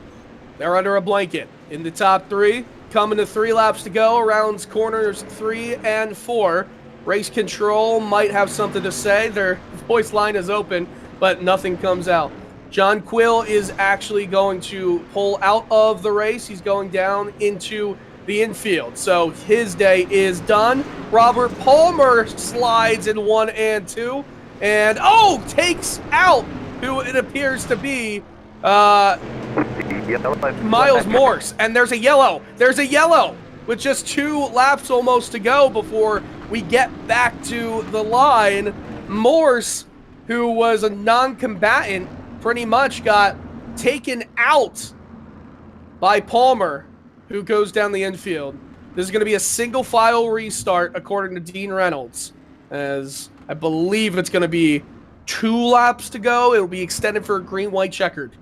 they're under a blanket in the top 3. Coming to 3 laps to go around corners 3 and 4. Race control might have something to say. Their voice line is open, but nothing comes out. John Quill is actually going to pull out of the race. He's going down into the infield, so his day is done. Robert Palmer slides in 1 and 2, and takes out who it appears to be Miles Morse, and there's a yellow with just 2 laps almost to go before we get back to the line. Morse, who was a non-combatant, pretty much got taken out by Palmer, who goes down the infield. This is going to be a single file restart according to Dean Reynolds, as I believe it's going to be 2 laps to go. It'll be extended for a green, white, checkered.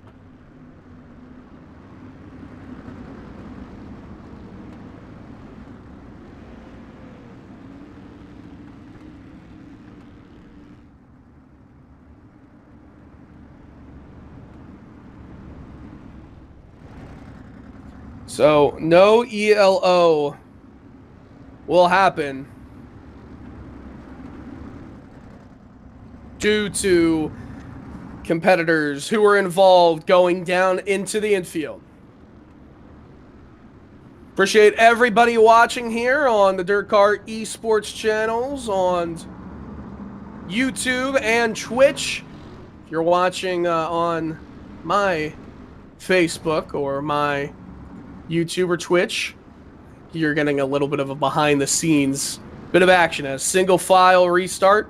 So, no ELO will happen due to competitors who were involved going down into the infield. Appreciate everybody watching here on the DIRTcar eSports channels on YouTube and Twitch. If you're watching on my Facebook or my YouTube or Twitch, you're getting a little bit of a behind-the-scenes bit of action as single file restart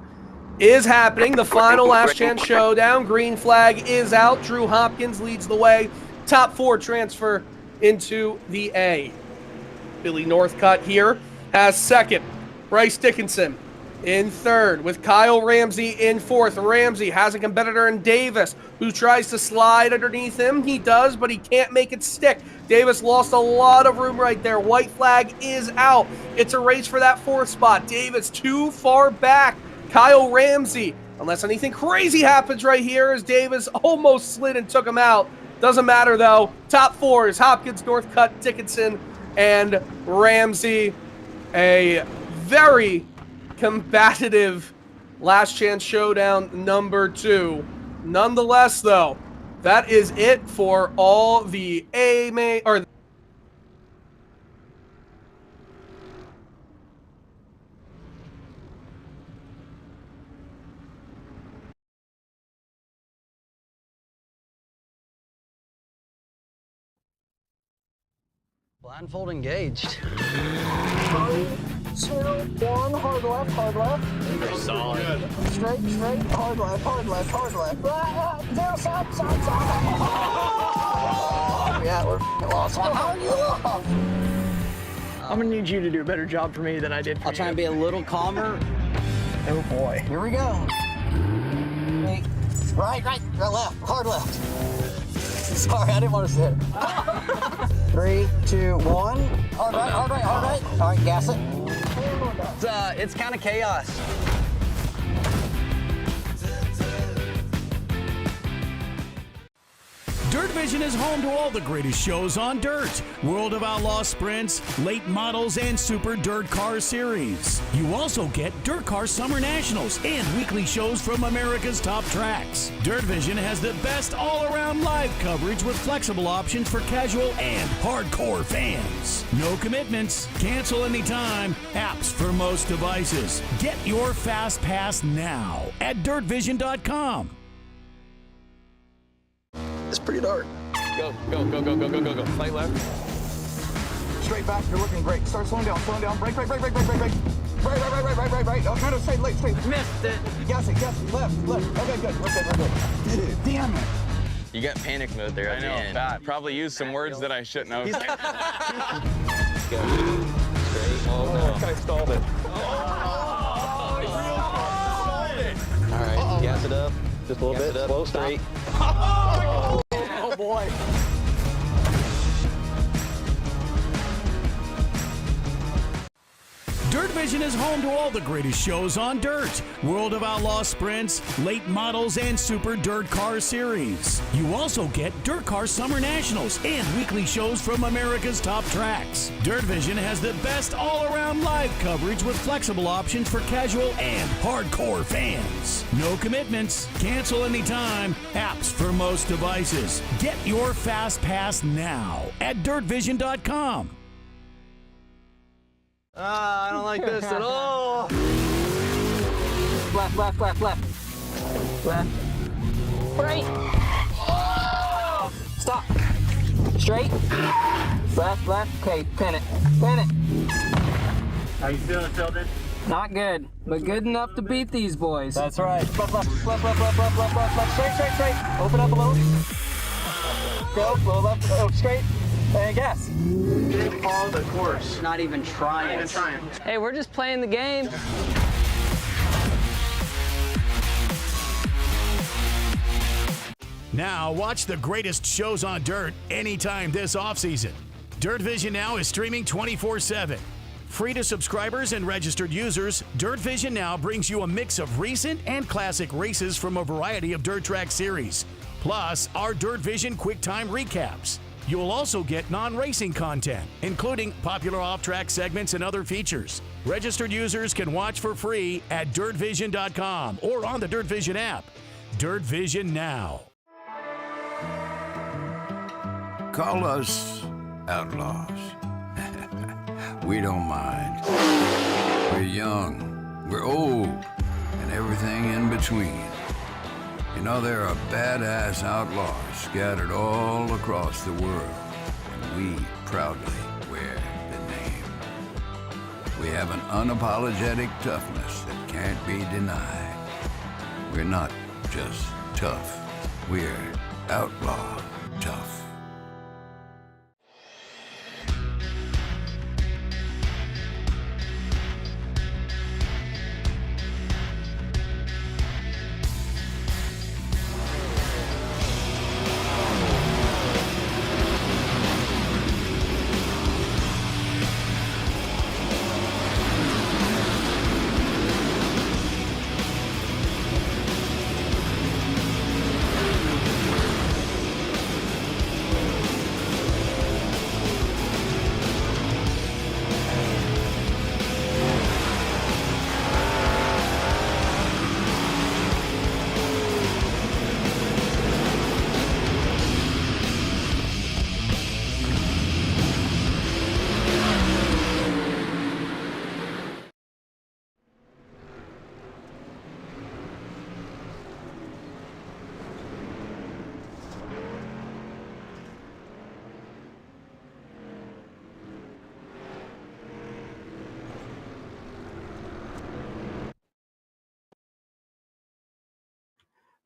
is happening. The final last chance showdown. Green flag is out. Drew Hopkins leads the way. Top 4 transfer into the A. Billy Northcutt here has second. Bryce Dickinson in third with Kyle Ramsey in fourth. Ramsey has a competitor in Davis who tries to slide underneath him. He does, but he can't make it stick. Davis lost a lot of room right there. White flag is out. It's a race for that 4th spot. Davis too far back. Kyle Ramsey, unless anything crazy happens right here, as Davis almost slid and took him out. Doesn't matter though. Top 4 is Hopkins, Northcutt, Dickinson, and Ramsey. A very combative last chance showdown number 2. Nonetheless though, that is it for all the Blindfold engaged. 3, 2, 1, hard left, hard left. Pretty solid. Straight, hard left, hard left, hard left. Down, side. Yeah, we're lost. How are you lost? I'm gonna need you to do a better job for me than I did for you. I'll try and be a little calmer. Oh boy. Here we go. Right, left, hard left. Sorry, I didn't want to say it. 3, 2, 1. Hard right, hard right, hard right. All right, gas it. It's kind of chaos. Dirt Vision is home to all the greatest shows on dirt. World of Outlaw sprints, late models, and Super DIRTcar series. You also get DIRTcar Summer Nationals and weekly shows from America's top tracks. Dirt Vision has the best all-around live coverage with flexible options for casual and hardcore fans. No commitments, cancel anytime, apps for most devices. Get your Fast Pass now at dirtvision.com. It's pretty dark. Go. Slight left. Straight back, you're looking great. Start slowing down. Brake. Right. Right. Oh, no, straight. Missed it. Gas it. Left. Okay, good. We're good. Damn it. You got panic mode there at the end. Probably used some words that I shouldn't have. Go. Straight. Oh, no. I stalled it. All right, gas it up. Just a little bit. Slow, straight. Oh, boy. Dirt Vision is home to all the greatest shows on dirt. World of Outlaw sprints, late models, and Super DIRTcar series. You also get DIRTcar Summer Nationals and weekly shows from America's top tracks. Dirt Vision has the best all-around live coverage with flexible options for casual and hardcore fans. No commitments, cancel anytime, apps for most devices. Get your Fast Pass now at dirtvision.com. I don't like this at all. Left. Right. Stop. Straight. Left. Okay, pin it. How you feeling, Tilden? Not good, but good enough to beat these boys. That's right. Left. Straight. Open up a little. Go, little left. Oh, straight. And gas. You didn't follow the course. Not even trying. Hey, we're just playing the game. Now watch the greatest shows on dirt anytime this offseason. Dirt Vision now is streaming 24/7. Free to subscribers and registered users, Dirt Vision now brings you a mix of recent and classic races from a variety of dirt track series, plus our Dirt Vision QuickTime recaps. You will also get non-racing content, including popular off-track segments and other features. Registered users can watch for free at dirtvision.com or on the Dirt Vision app. Dirt Vision now. Call us outlaws. We don't mind. We're young, we're old, and everything in between. You know, there are badass outlaws scattered all across the world, and we proudly wear the name. We have an unapologetic toughness that can't be denied. We're not just tough, we're outlaw tough.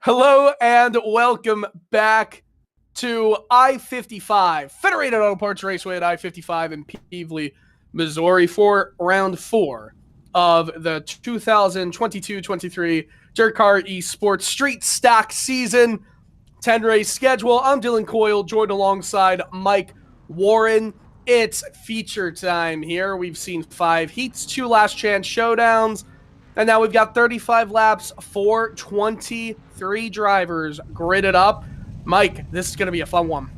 Hello and welcome back to I-55, Federated Auto Parts Raceway at I-55 in Pevely, Missouri for round 4 of the 2022-23 DIRTcar eSports Street Stock Season 10 race schedule. I'm Dylan Coyle, joined alongside Mike Warren, it's feature time here. We've seen 5 heats, 2 last chance showdowns, and now we've got 35 laps for 23 drivers gridded up. Mike, this is going to be a fun one.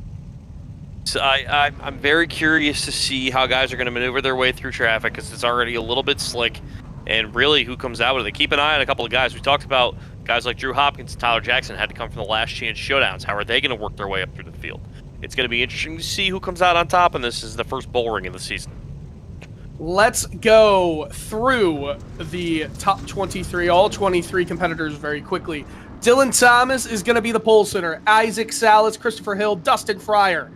So I'm very curious to see how guys are going to maneuver their way through traffic, because it's already a little bit slick, and really who comes out with it. Keep an eye on a couple of guys. We talked about guys like Drew Hopkins and Tyler Jackson had to come from the last chance showdowns. How are they going to work their way up through the field? It's going to be interesting to see who comes out on top, and this is the first bull ring of the season. Let's go through the top 23, all 23 competitors very quickly. Dylan Thomas is going to be the pole sitter. Isaac Salas, Christopher Hill, Dustin Fryer.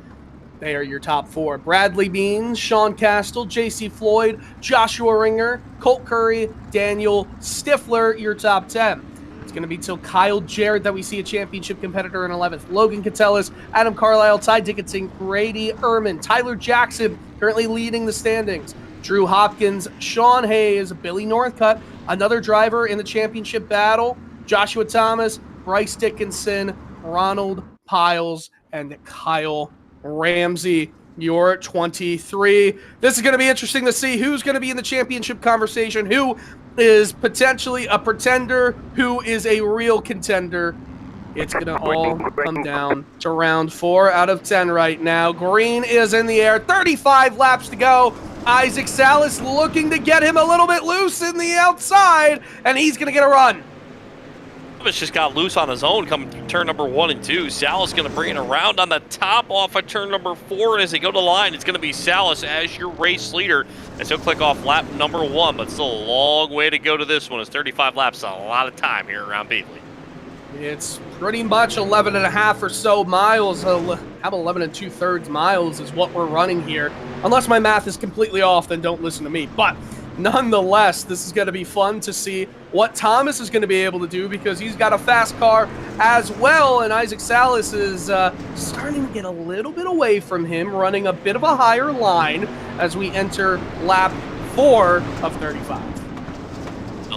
They are your top 4. Bradley Beans, Sean Castle, JC Floyd, Joshua Ringer, Colt Curry, Daniel Stifler, your top 10. It's going to be till Kyle Jarrett that we see a championship competitor in 11th. Logan Catellis, Adam Carlisle, Ty Dickinson, Grady Ehrman, Tyler Jackson currently leading the standings. Drew Hopkins, Sean Hayes, Billy Northcutt, another driver in the championship battle. Joshua Thomas, Bryce Dickinson, Ronald Piles, and Kyle Ramsey, your 23. This is going to be interesting to see who's going to be in the championship conversation, who is potentially a pretender, who is a real contender. It's going to all come down to round 4 out of 10 right now. Green is in the air, 35 laps to go. Isaac Salas looking to get him a little bit loose in the outside, and he's going to get a run. Thomas just got loose on his own coming through turn number 1 and 2. Salas going to bring it around on the top off of turn number 4, and as they go to the line, it's going to be Salas as your race leader, as he'll click off lap number 1, but still a long way to go to this one. It's 35 laps, a lot of time here around Beatley. It's pretty much 11 and a half or so miles. How about 11 2/3 miles is what we're running here. Unless my math is completely off, then don't listen to me. But nonetheless, this is going to be fun to see what Thomas is going to be able to do, because he's got a fast car as well, and Isaac Salas is starting to get a little bit away from him, running a bit of a higher line as we enter lap 4 of 35.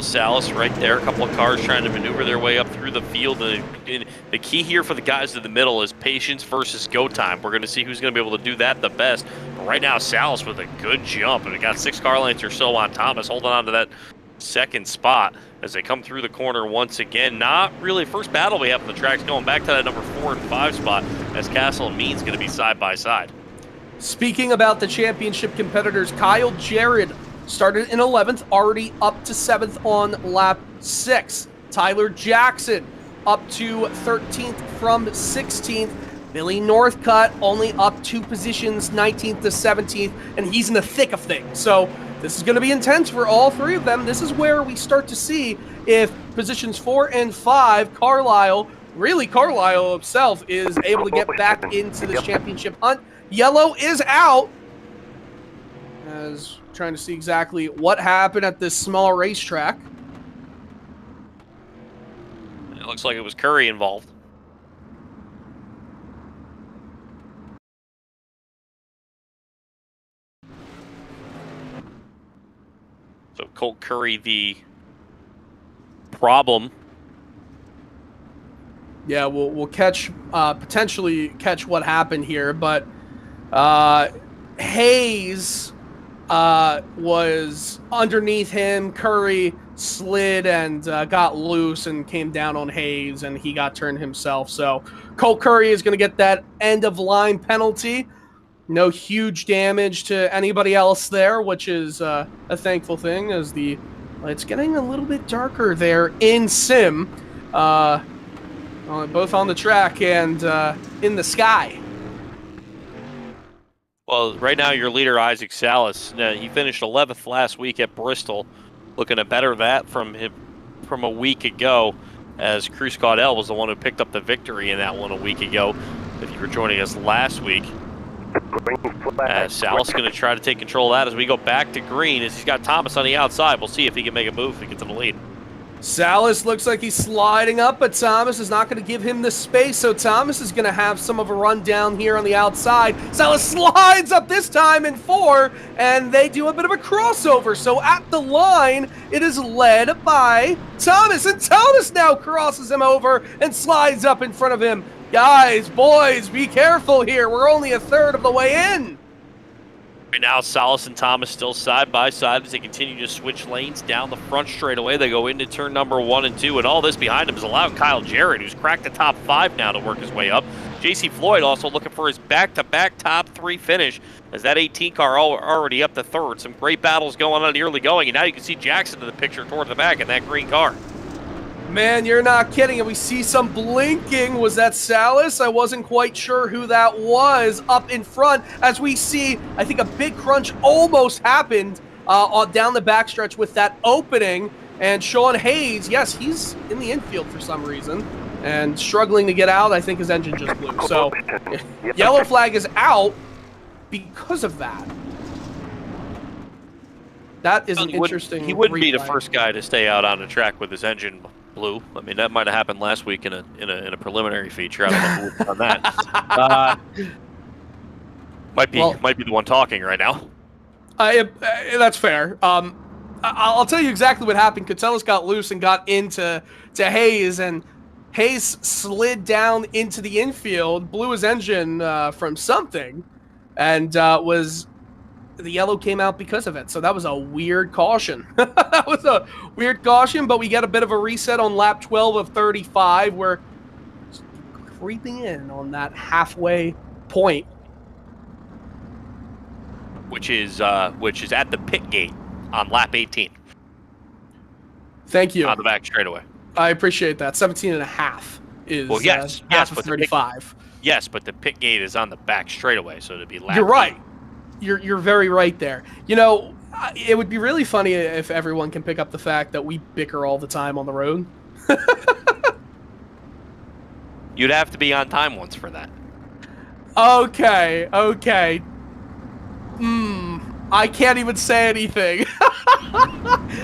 Salas right there, a couple of cars trying to maneuver their way up through the field. And the key here for the guys in the middle is patience versus go time. We're going to see who's going to be able to do that the best. But right now, Salas with a good jump, and we got 6 car lengths or so on Thomas, holding on to that second spot as they come through the corner once again. Not really first battle we have on the tracks, going back to that number 4 and 5 spot, as Castle and Means going to be side by side. Speaking about the championship competitors, Kyle Jarrett started in 11th, already up to 7th on lap 6. Tyler Jackson up to 13th from 16th. Billy Northcutt only up 2 positions, 19th to 17th, and he's in the thick of things. So this is going to be intense for all 3 of them. This is where we start to see if positions 4 and 5, Carlisle himself is able to get back into this championship hunt. Yellow is out, as trying to see exactly what happened at this small racetrack. It looks like it was Curry involved. So Colt Curry, the problem. Yeah, we'll catch potentially catch what happened here, but Hayes was underneath him. Curry slid and got loose and came down on Hayes, and he got turned himself. So Colt Curry is going to get that end of line penalty. No huge damage to anybody else there, which is a thankful thing, as it's getting a little bit darker there in sim, both on the track and in the sky. Well, right now your leader, Isaac Salas, he finished 11th last week at Bristol, looking to better that from a week ago, as Cruz Caudell was the one who picked up the victory in that one a week ago. If you were joining us last week, Salas going to try to take control of that as we go back to green, as he's got Thomas on the outside. We'll see if he can make a move if he gets in the lead. Salas looks like he's sliding up, but Thomas is not going to give him the space, so Thomas is going to have some of a run down here on the outside. Salas slides up this time in 4, and they do a bit of a crossover. So at the line, it is led by Thomas, and Thomas now crosses him over and slides up in front of him. Guys, boys, be careful here. We're only a third of the way in. Right now, Salas and Thomas still side by side as they continue to switch lanes down the front straightaway. They go into turn number 1 and 2, and all this behind him is allowing Kyle Jarrett, who's cracked the top 5 now, to work his way up. JC Floyd also looking for his back-to-back top 3 finish, as that 18 car already up to third. Some great battles going on early going, and now you can see Jackson in the picture toward the back in that green car. Man, you're not kidding. And we see some blinking. Was that Salas? I wasn't quite sure who that was up in front. As we see, I think a big crunch almost happened down the backstretch with that opening. And Sean Hayes, yes, he's in the infield for some reason and struggling to get out. I think his engine just blew. So yellow flag is out because of that. That is an interesting. He wouldn't be the first guy to stay out on the track with his engine blue. I mean, that might have happened last week in a preliminary feature. I don't know who on that. Might be the one talking right now. That's fair. I'll tell you exactly what happened. Catellus got loose and got into Hayes, and Hayes slid down into the infield, blew his engine from something, and the yellow came out because of it. So that was a weird caution. That was a weird caution, but we get a bit of a reset on lap 12 of 35. We're creeping in on that halfway point. Which is at the pit gate on lap 18. Thank you. On the back straightaway. I appreciate that. 17 and a half is yes, half but of 35. Yes, but the pit gate is on the back straightaway, so it'd be lap. You're right. You're very right there. You know, it would be really funny if everyone can pick up the fact that we bicker all the time on the road. You'd have to be on time once for that. Okay. I can't even say anything.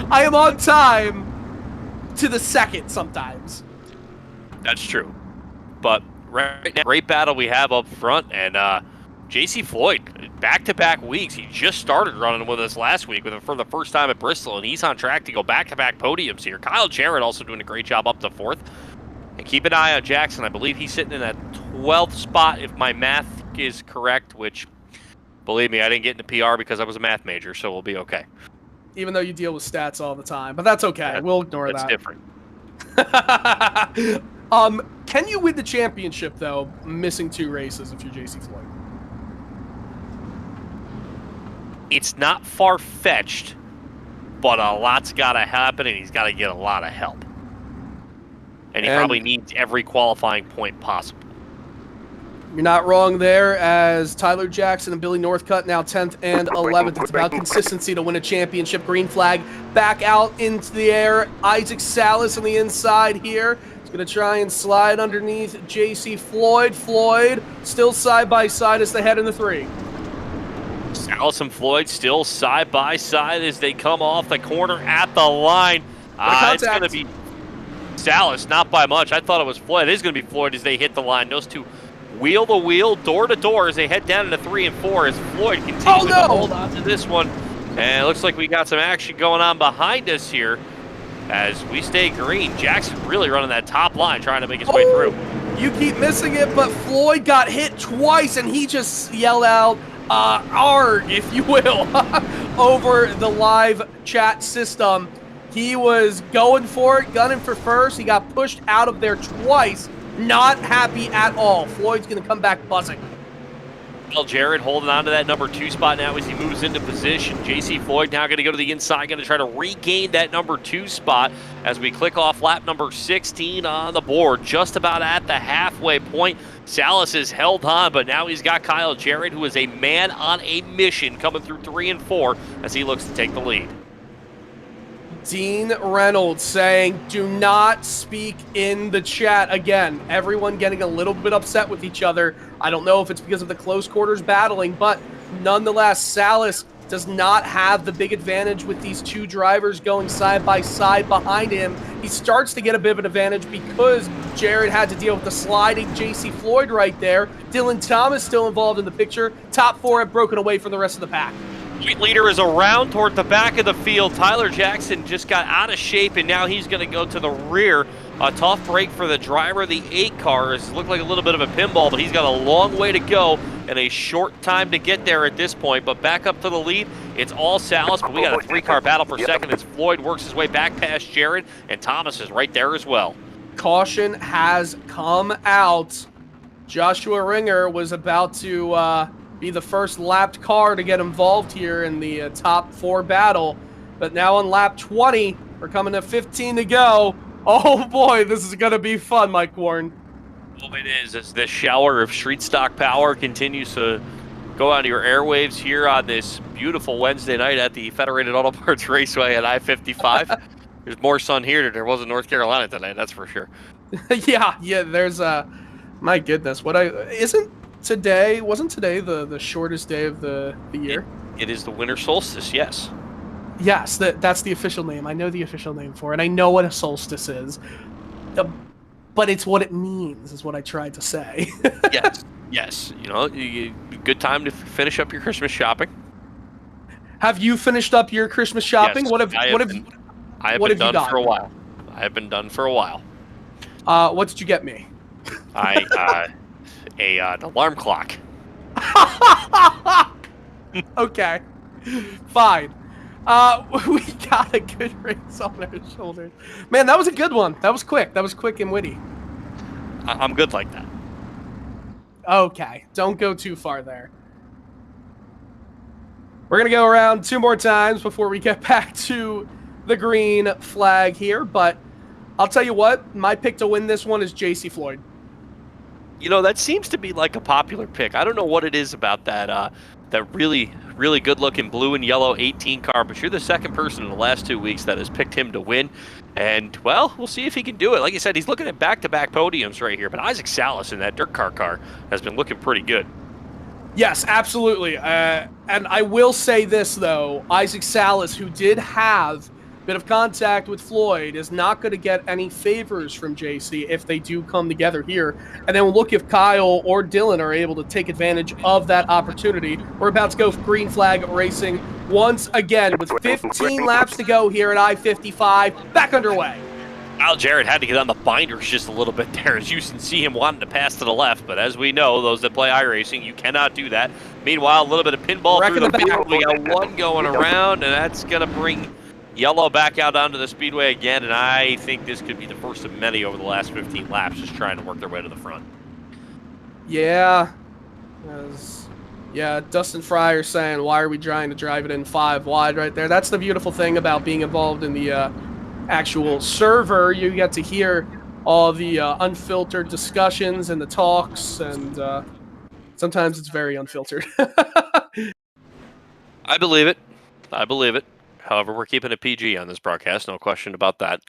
I am on time to the second sometimes. That's true. But right now, great battle we have up front, and JC Floyd, back-to-back weeks. He just started running with us last week for the first time at Bristol, and he's on track to go back-to-back podiums here. Kyle Jarrett also doing a great job up to 4th. And keep an eye on Jackson. I believe he's sitting in that 12th spot, if my math is correct, which, believe me, I didn't get into PR because I was a math major, so we'll be okay. Even though you deal with stats all the time, but that's okay. We'll ignore that. That's different. Can you win the championship, though, missing 2 races if you're JC Floyd? It's not far-fetched, but a lot's got to happen, and he's got to get a lot of help. And he probably needs every qualifying point possible. You're not wrong there, as Tyler Jackson and Billy Northcutt now 10th and 11th. It's about consistency to win a championship. Green flag back out into the air. Isaac Salas on the inside here. He's going to try and slide underneath JC Floyd. Floyd still side by side as they head into 3. Salas and Floyd still side by side as they come off the corner at the line. It's going to be Salas, not by much. I thought it was Floyd. It is going to be Floyd as they hit the line. Those two wheel to wheel, door to door as they head down into 3 and 4 as Floyd continues to hold on to this one. And it looks like we got some action going on behind us here as we stay green. Jackson really running that top line, trying to make his way through. You keep missing it, but Floyd got hit twice, and he just yelled out, ARG, if you will, over the live chat system. He was going for it, gunning for first. He got pushed out of there twice. Not happy at all. Floyd's going to come back buzzing. Well, Jarrett holding on to that number 2 spot now as he moves into position. JC Floyd now going to go to the inside, going to try to regain that number 2 spot as we click off lap number 16 on the board, just about at the halfway point. Salas is held on, but now he's got Kyle Jarrett, who is a man on a mission, coming through 3 and 4 as he looks to take the lead. Dean Reynolds saying, do not speak in the chat. Again, everyone getting a little bit upset with each other. I don't know if it's because of the close quarters battling, but nonetheless, Salas does not have the big advantage with these 2 drivers going side by side behind him. He starts to get a bit of an advantage because Jared had to deal with the sliding JC Floyd right there. Dylan Thomas still involved in the picture. Top 4 have broken away from the rest of the pack. Street leader is around toward the back of the field. Tyler Jackson just got out of shape, and now he's going to go to the rear. A tough break for the driver of the 8 car. It looked like a little bit of a pinball, but he's got a long way to go and a short time to get there at this point. But back up to the lead, it's all Salas, but we got a 3-car battle for second as Floyd works his way back past Jared, and Thomas is right there as well. Caution has come out. Joshua Ringer was about to be the first lapped car to get involved here in the top 4 battle. But now on lap 20, we're coming to 15 to go. Oh boy, this is going to be fun, Mike Warren. Well, it is, as this shower of street stock power continues to go onto your airwaves here on this beautiful Wednesday night at the Federated Auto Parts Raceway at I-55. There's more sun here than there was in North Carolina tonight, that's for sure. yeah, there's my goodness, wasn't today the shortest day of the year? It is the winter solstice, yes. Yes, that's the official name. I know the official name for it. I know what a solstice is. But it's what it means, is what I tried to say. Yes. You know, good time to finish up your Christmas shopping. Have you finished up your Christmas shopping? Yes, I have been done for a while. I have been done for a while. What did you get me? An alarm clock. Okay, fine. We got a good race on our shoulders. Man, that was a good one. That was quick. That was quick and witty. I'm good like that. Okay, don't go too far there. We're going to go around 2 more times before we get back to the green flag here, but I'll tell you what, my pick to win this one is JC Floyd. You know, that seems to be like a popular pick. I don't know what it is about that that really good-looking blue and yellow 18 car, but you're the second person in the last 2 weeks that has picked him to win. And, well, we'll see if he can do it. Like I said, he's looking at back-to-back podiums right here, but Isaac Salas in that DIRTcar car has been looking pretty good. Yes, absolutely. And I will say this, though. Isaac Salas, who did have a bit of contact with Floyd, is not going to get any favors from JC if they do come together here. And then we'll look if Kyle or Dylan are able to take advantage of that opportunity. We're about to go green flag racing once again with 15 laps to go here at I-55. Back underway. Al Jarrett had to get on the binders just a little bit there, as you can see him wanting to pass to the left. But as we know, those that play iRacing, you cannot do that. Meanwhile, a little bit of pinball through the field. We got one going around, and that's going to bring Yellow back out onto the speedway again, and I think this could be the first of many over the last 15 laps, just trying to work their way to the front. Yeah. Dustin Fryer saying, why are we trying to drive it in 5 wide right there? That's the beautiful thing about being involved in the actual server. You get to hear all the unfiltered discussions and the talks, and sometimes it's very unfiltered. I believe it. However, we're keeping it PG on this broadcast, no question about that.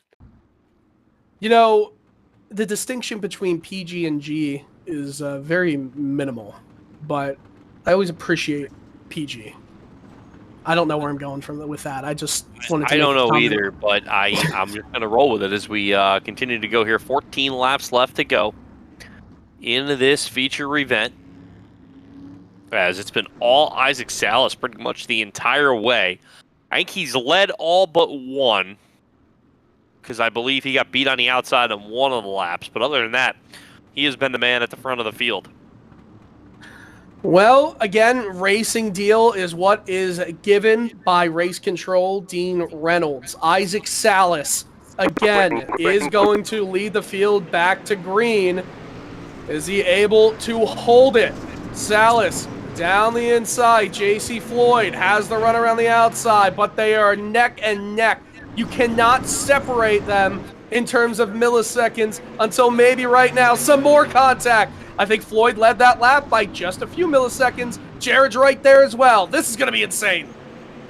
You know, the distinction between PG and G is very minimal, but I always appreciate PG. I don't know where I'm going with that. I just wanted to I don't know either, but I'm just going to roll with it as we continue to go here. 14 laps left to go in this feature event, as it's been all Isaac Salas pretty much the entire way. I think he's led all but one, because I believe he got beat on the outside on one of the laps. But other than that, he has been the man at the front of the field. Well, again, Racing Deal is what is given by Race Control Dean Reynolds. Isaac Salas, again, is going to lead the field back to green. Is he able to hold it? Salas down the inside. JC Floyd has the run around the outside, but they are neck and neck. You cannot separate them in terms of milliseconds until maybe right now some more contact. I think Floyd led that lap by just a few milliseconds. Jared's right there as well. This is going to be insane.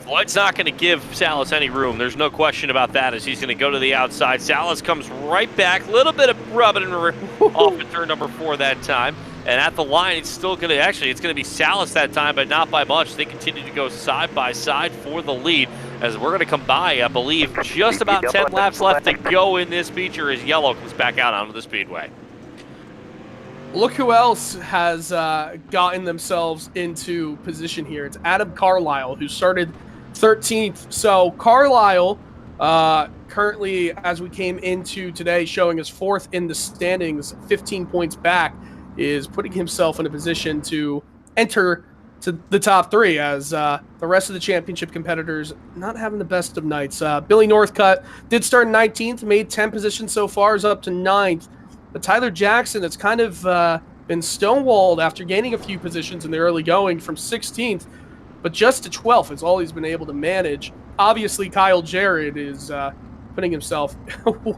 Floyd's not going to give Salas any room. There's no question about that, as he's going to go to the outside. Salas comes right back. A little bit of rubbing off at turn number 4 that time. And at the line, it's still going to, actually, it's going to be Salas that time, but not by much. They continue to go side by side for the lead, as we're going to come by, I believe, just about 10 laps left to go in this feature as Yellow comes back out onto the speedway. Look who else has gotten themselves into position here. It's Adam Carlisle, who started 13th. So Carlisle, currently, as we came into today, showing us 4th in the standings, 15 points back, is putting himself in a position to enter to the top 3, as the rest of the championship competitors not having the best of nights. Billy Northcutt did start 19th, made 10 positions so far, is up to 9th. But Tyler Jackson has kind of been stonewalled after gaining a few positions in the early going from 16th, but just to 12th is all he's been able to manage. Obviously, Kyle Jarrett is putting himself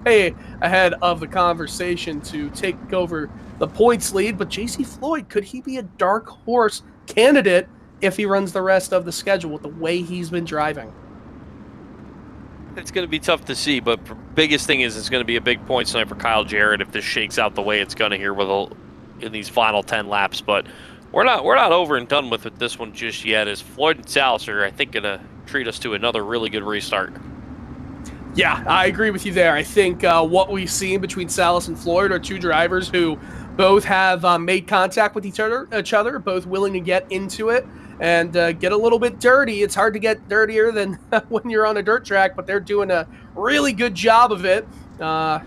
way ahead of the conversation to take over the points lead. But JC Floyd, could he be a dark horse candidate if he runs the rest of the schedule with the way he's been driving? It's going to be tough to see, but the biggest thing is it's going to be a big point tonight for Kyle Jarrett if this shakes out the way it's going to here in these final 10 laps. But we're not over and done with this one just yet, as Floyd and Salas are, I think, going to treat us to another really good restart. Yeah, I agree with you there. I think what we've seen between Salas and Floyd are two drivers who both have made contact with each other, both willing to get into it and get a little bit dirty. It's hard to get dirtier than when you're on a dirt track, but they're doing a really good job of it. Man,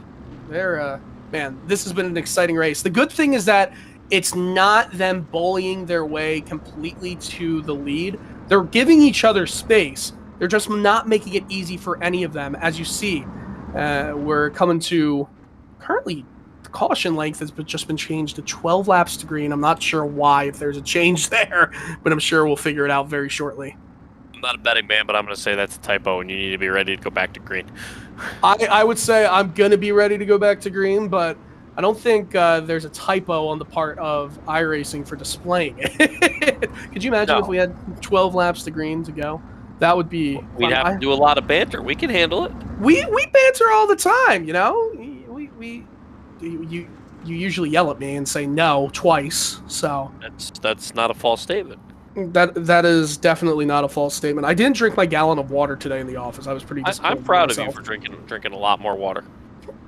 this has been an exciting race. The good thing is that it's not them bullying their way completely to the lead. They're giving each other space. They're just not making it easy for any of them. As you see, we're coming to currently the caution length has just been changed to 12 laps to green. I'm not sure why, if there's a change there, but I'm sure we'll figure it out very shortly. I'm not a betting man, but I'm going to say that's a typo, and you need to be ready to go back to green. I would say I'm going to be ready to go back to green, but I don't think there's a typo on the part of iRacing for displaying it. Could you imagine if we had 12 laps to green to go? That would be fun. We'd have to do a lot of banter. We can handle it. We banter all the time, you know? You usually yell at me and say no twice, so that's not a false statement. That is definitely not a false statement. I didn't drink my gallon of water today in the office. I was pretty disappointed. I'm proud of you for drinking a lot more water.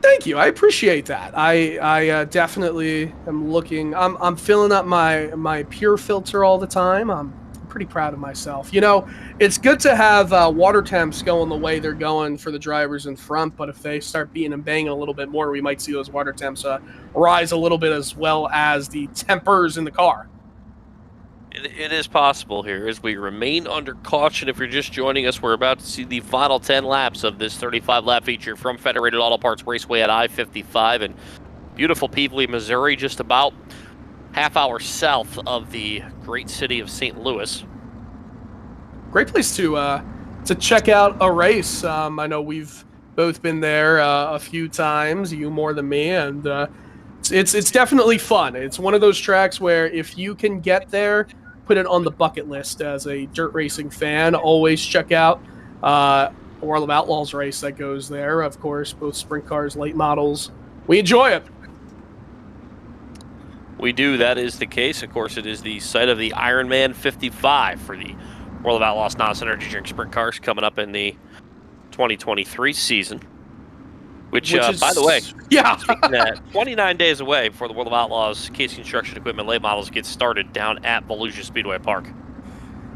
Thank you. I appreciate that. I definitely am looking. I'm filling up my Pure filter all the time. I'm pretty proud of myself. You know, it's good to have water temps going the way they're going for the drivers in front, but if they start beating and banging a little bit more, we might see those water temps rise a little bit, as well as the tempers in the car. It is possible here as we remain under caution. If you're just joining us, we're about to see the final 10 laps of this 35-lap feature from Federated Auto Parts Raceway at I-55 in beautiful Peevely, Missouri, just about half hour south of the great city of St. Louis. Great place to check out a race. I know we've both been there a few times, you more than me, and it's definitely fun. It's one of those tracks where if you can get there, put it on the bucket list as a dirt racing fan. Always check out World of Outlaws race that goes there. Of course, both sprint cars, late models. We enjoy it. We do. That is the case. Of course, it is the site of the Ironman 55 for the World of Outlaws NOS Energy Drink Sprint Cars coming up in the 2023 season. Which is, by the way, yeah, 29 days away before the World of Outlaws Case Construction Equipment late models get started down at Volusia Speedway Park.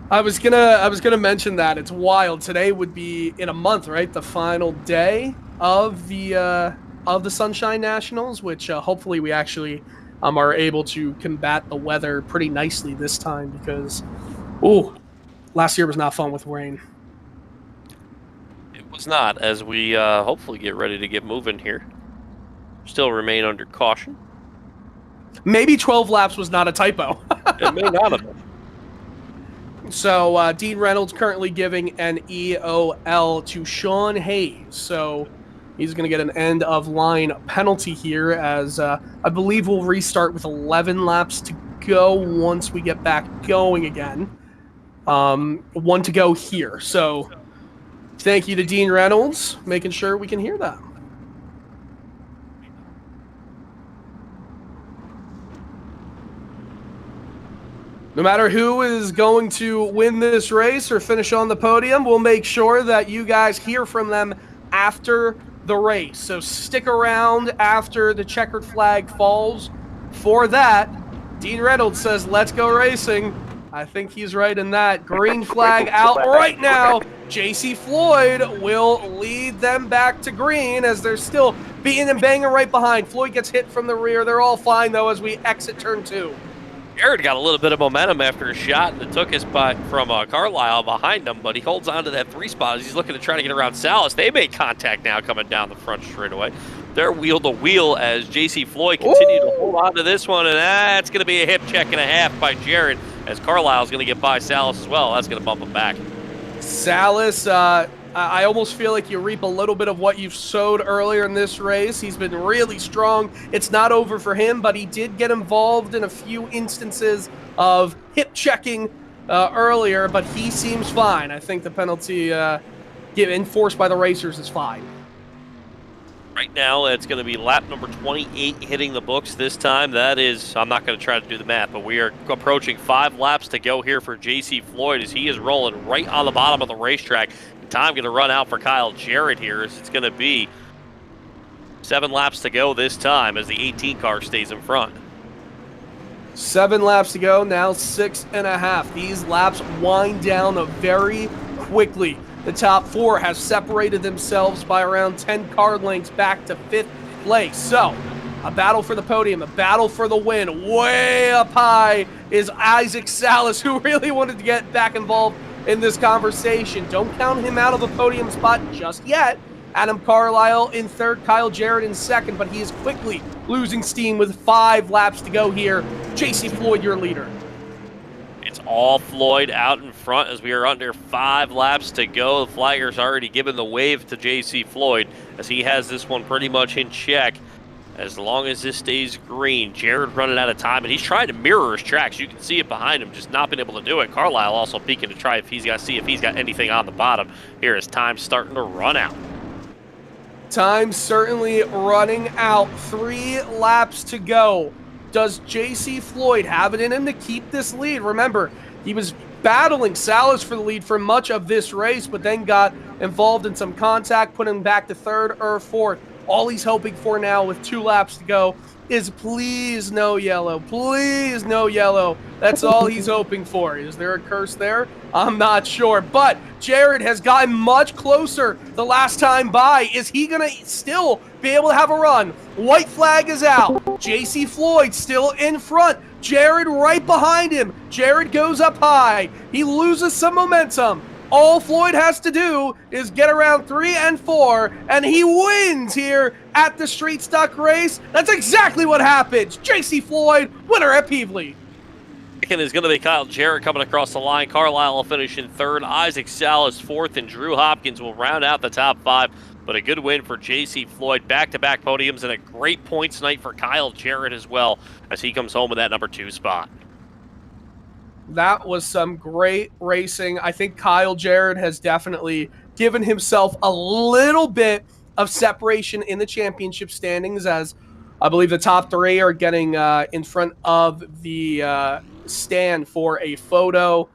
I was gonna mention that. It's wild. Today would be in a month, right? The final day of the Sunshine Nationals, which hopefully we actually are able to combat the weather pretty nicely this time, because last year was not fun with rain. It was not, as we hopefully get ready to get moving here. Still remain under caution. Maybe 12 laps was not a typo. It may not have been. So Dean Reynolds currently giving an EOL to Sean Hayes. So he's going to get an end-of-line penalty here, as I believe we'll restart with 11 laps to go once we get back going again. 1 to go here. So thank you to Dean Reynolds, making sure we can hear that. No matter who is going to win this race or finish on the podium, we'll make sure that you guys hear from them after the race. So stick around after the checkered flag falls for that. Dean Reynolds says, let's go racing. I think he's right in that. Green flag out right now. JC Floyd will lead them back to green as they're still beating and banging right behind. Floyd gets hit from the rear. They're all fine, though, as we exit turn 2. Jared got a little bit of momentum after a shot that took his spot from Carlisle behind him, but he holds on to that 3 spot as he's looking to try to get around Salas. They made contact now coming down the front straightaway. They're wheel to wheel as JC Floyd continue to hold on to this one, and that's going to be a hip check and a half by Jared as Carlisle's going to get by Salas as well. That's going to bump him back. Salas, I almost feel like you reap a little bit of what you've sowed earlier in this race. He's been really strong. It's not over for him, but he did get involved in a few instances of hip checking earlier, but he seems fine. I think the penalty enforced by the racers is fine. Right now, it's going to be lap number 28 hitting the books this time. That is, I'm not going to try to do the math, but we are approaching 5 laps to go here for JC Floyd as he is rolling right on the bottom of the racetrack. Time going to run out for Kyle Jarrett here as it's going to be 7 laps to go this time as the 18 car stays in front. 7 laps to go, now 6.5. These laps wind down very quickly. The top 4 have separated themselves by around 10 car lengths back to 5th place. So, a battle for the podium, a battle for the win. Way up high is Isaac Salas, who really wanted to get back involved in this conversation. Don't count him out of a podium spot just yet. Adam Carlisle in 3rd, Kyle Jarrett in 2nd, but he is quickly losing steam with 5 laps to go here. JC Floyd, your leader. It's all Floyd out in front as we are under 5 laps to go. The flagger's already given the wave to JC Floyd as he has this one pretty much in check. As long as this stays green, Jared running out of time, and he's trying to mirror his tracks. You can see it behind him, just not being able to do it. Carlisle also peeking to try if he's got anything on the bottom. Here is time starting to run out. Time certainly running out. 3 laps to go. Does JC Floyd have it in him to keep this lead? Remember, he was battling Salas for the lead for much of this race, but then got involved in some contact, put him back to 3rd or 4th. All he's hoping for now with 2 laps to go is please no yellow. Please no yellow. That's all he's hoping for. Is there a curse there? I'm not sure. But Jared has gotten much closer the last time by. Is he going to still be able to have a run? White flag is out. JC Floyd still in front. Jared right behind him. Jared goes up high. He loses some momentum. All Floyd has to do is get around 3 and 4, and he wins here at the Street Stock race. That's exactly what happens. JC Floyd, winner at Peevely. Second is going to be Kyle Jarrett coming across the line. Carlisle will finish in 3rd. Isaac Salas 4th, and Drew Hopkins will round out the top 5. But a good win for JC Floyd. Back-to-back podiums and a great points night for Kyle Jarrett as well as he comes home with that number 2 spot. That was some great racing. I think Kyle Jarrett has definitely given himself a little bit of separation in the championship standings, as I believe the top 3 are getting in front of the stand for a photo.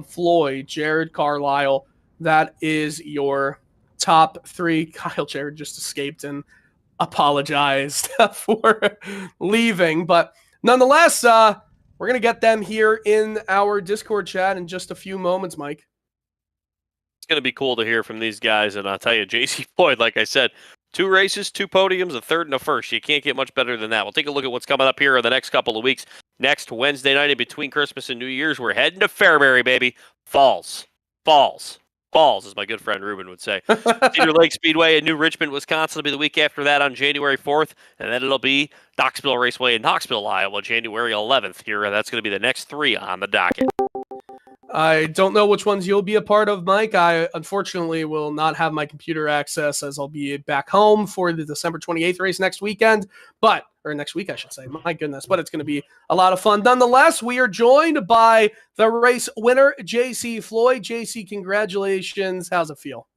Floyd, Jared, Carlisle, that is your top 3. Kyle Jarrett just escaped and apologized for leaving, but nonetheless, we're going to get them here in our Discord chat in just a few moments, Mike. It's going to be cool to hear from these guys, and I'll tell you, JC Floyd, like I said, 2 races, 2 podiums, a 3rd and a 1st. You can't get much better than that. We'll take a look at what's coming up here in the next couple of weeks. Next Wednesday night in between Christmas and New Year's, we're heading to Fairbury, baby. Falls, as my good friend Ruben would say. Cedar Lake Speedway in New Richmond, Wisconsin will be the week after that on January 4th, and then it'll be Knoxville Raceway in Knoxville, Iowa, January 11th here. That's going to be the next 3 on the docket. I don't know which ones you'll be a part of, Mike. I unfortunately will not have my computer access as I'll be back home for the December 28th race next weekend, or next week, I should say. My goodness, but it's going to be a lot of fun. Nonetheless, we are joined by the race winner, JC Floyd. JC, congratulations. How's it feel?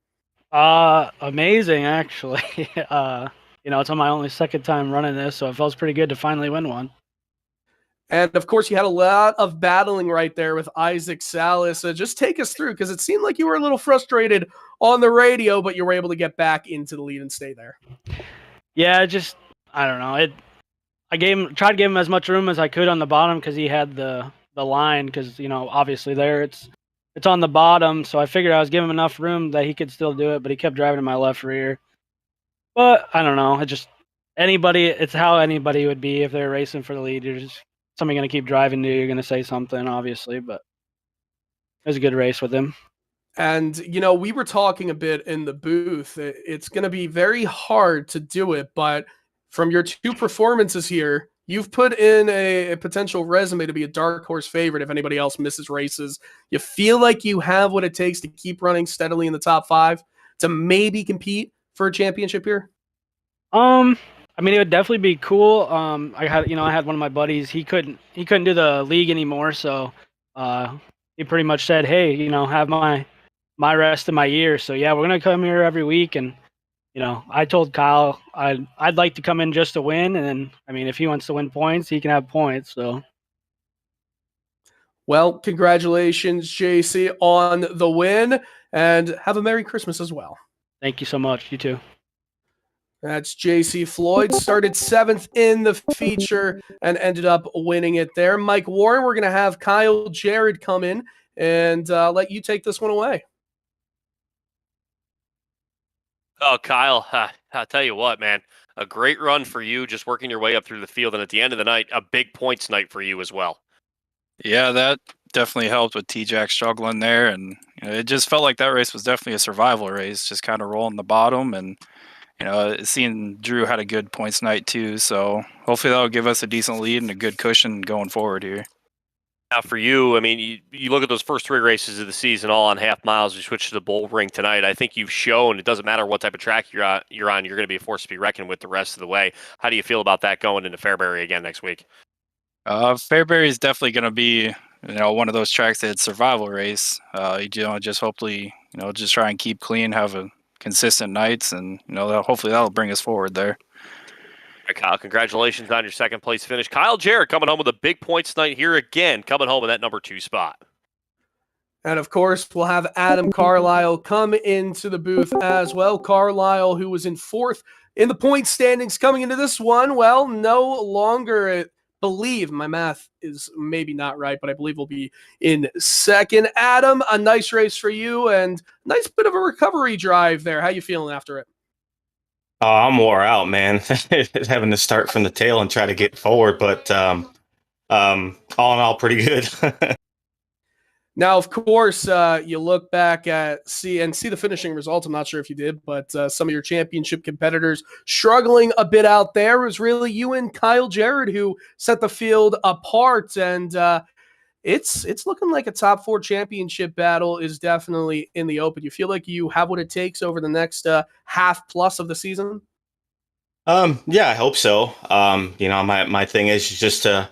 Amazing, actually. It's on my only 2nd time running this, so it feels pretty good to finally win one. And, of course, you had a lot of battling right there with Isaac Salas. Just take us through, because it seemed like you were a little frustrated on the radio, but you were able to get back into the lead and stay there. Yeah, I don't know. tried to give him as much room as I could on the bottom because he had the line, because obviously there it's on the bottom, so I figured I was giving him enough room that he could still do it, but he kept driving in my left rear. But I don't know, it's how anybody would be if they're racing for the lead. You're just somebody going to keep driving to you. You're going to say something, obviously, but it was a good race with him. And, we were talking a bit in the booth. It's going to be very hard to do it, but from your 2 performances here, you've put in a potential resume to be a dark horse favorite if anybody else misses races. You feel like you have what it takes to keep running steadily in the top 5 to maybe compete for a championship here? It would definitely be cool. I had one of my buddies. He couldn't do the league anymore, so he pretty much said, "Hey, have my rest of my year." So yeah, we're gonna come here every week, and I told Kyle I'd like to come in just to win, and then if he wants to win points, he can have points. So, well, congratulations, JC, on the win, and have a Merry Christmas as well. Thank you so much. You too. That's JC Floyd, started 7th in the feature and ended up winning it there. Mike Warren, we're going to have Kyle Jarrett come in and let you take this one away. Oh, Kyle, I'll tell you what, man. A great run for you, just working your way up through the field, and at the end of the night, a big points night for you as well. Yeah, that definitely helped with T-Jack struggling there, and it just felt like that race was definitely a survival race, just kind of rolling the bottom, and seeing Drew had a good points night too, so hopefully that'll give us a decent lead and a good cushion going forward here. Now for you, you look at those first 3 races of the season, all on half miles. We switched to the bull ring tonight. I think you've shown it doesn't matter what type of track you're on, you're going to be a force to be reckoned with the rest of the way. How do you feel about that going into Fairbury again next week? Fairbury is definitely going to be one of those tracks that's survival race. Just hopefully just try and keep clean, have a consistent nights, and hopefully that'll bring us forward there. All right, Kyle, congratulations on your 2nd place finish. Kyle Jarrett coming home with a big points night here again, coming home in that number 2 spot. And of course, we'll have Adam Carlisle come into the booth as well. Carlisle, who was in 4th in the point standings coming into this one, well, no longer believe, my math is maybe not right, but I believe we'll be in 2nd. Adam, a nice race for you and nice bit of a recovery drive there. How you feeling after it? Oh, I'm wore out, man. Having to start from the tail and try to get forward, but all in all, pretty good. Now, of course, you look back at see the finishing results. I'm not sure if you did, but some of your championship competitors struggling a bit out there. It was really you and Kyle Jarrett who set the field apart, and it's looking like a top 4 championship battle is definitely in the open. You feel like you have what it takes over the next half plus of the season? Yeah, I hope so. My thing is just to,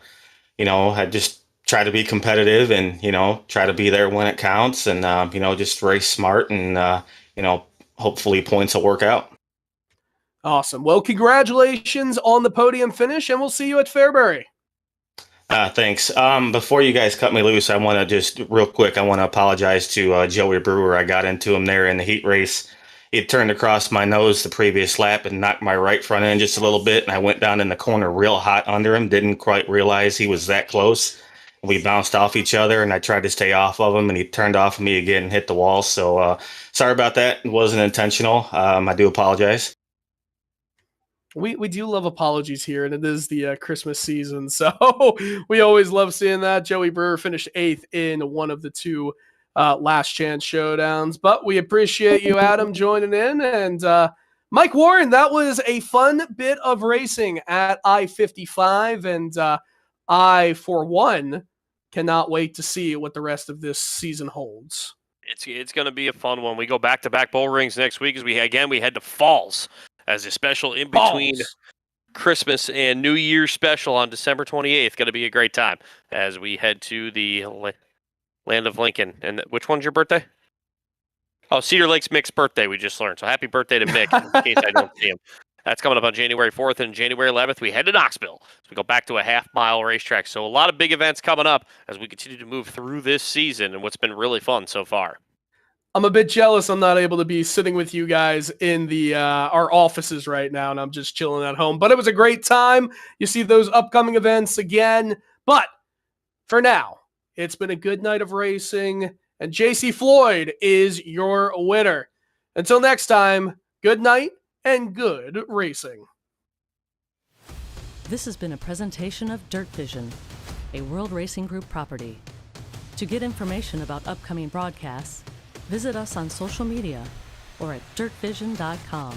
I just try to be competitive and, try to be there when it counts and, just race smart and, hopefully points will work out. Awesome. Well, congratulations on the podium finish, and we'll see you at Fairbury. Thanks. Before you guys cut me loose, I want to just real quick, I want to apologize to Joey Brewer. I got into him there in the heat race. He turned across my nose the previous lap and knocked my right front end just a little bit, and I went down in the corner real hot under him. Didn't quite realize he was that close. We bounced off each other, and I tried to stay off of him, and he turned off of me again and hit the wall. So sorry about that. It wasn't intentional. I do apologize. We do love apologies here, and it is the Christmas season, so we always love seeing that. Joey Brewer finished 8th in one of the 2 last chance showdowns, but we appreciate you, Adam, joining in. And Mike Warren, that was a fun bit of racing at I-55, and I, for one, cannot wait to see what the rest of this season holds. It's going to be a fun one. We go back-to-back bull rings next week as we head to Falls as a special in between Christmas and New Year's special on December 28th. Going to be a great time as we head to the land of Lincoln. And which one's your birthday? Oh, Cedar Lake's Mick's birthday, we just learned. So happy birthday to Mick, in case I don't see him. That's coming up on January 4th and January 11th. We head to Knoxville. So we go back to a half-mile racetrack. So a lot of big events coming up as we continue to move through this season and what's been really fun so far. I'm a bit jealous I'm not able to be sitting with you guys in the our offices right now, and I'm just chilling at home. But it was a great time. You see those upcoming events again. But for now, it's been a good night of racing, and JC Floyd is your winner. Until next time, good night and good racing. This has been a presentation of Dirt Vision, a World Racing Group property. To get information about upcoming broadcasts, visit us on social media or at dirtvision.com.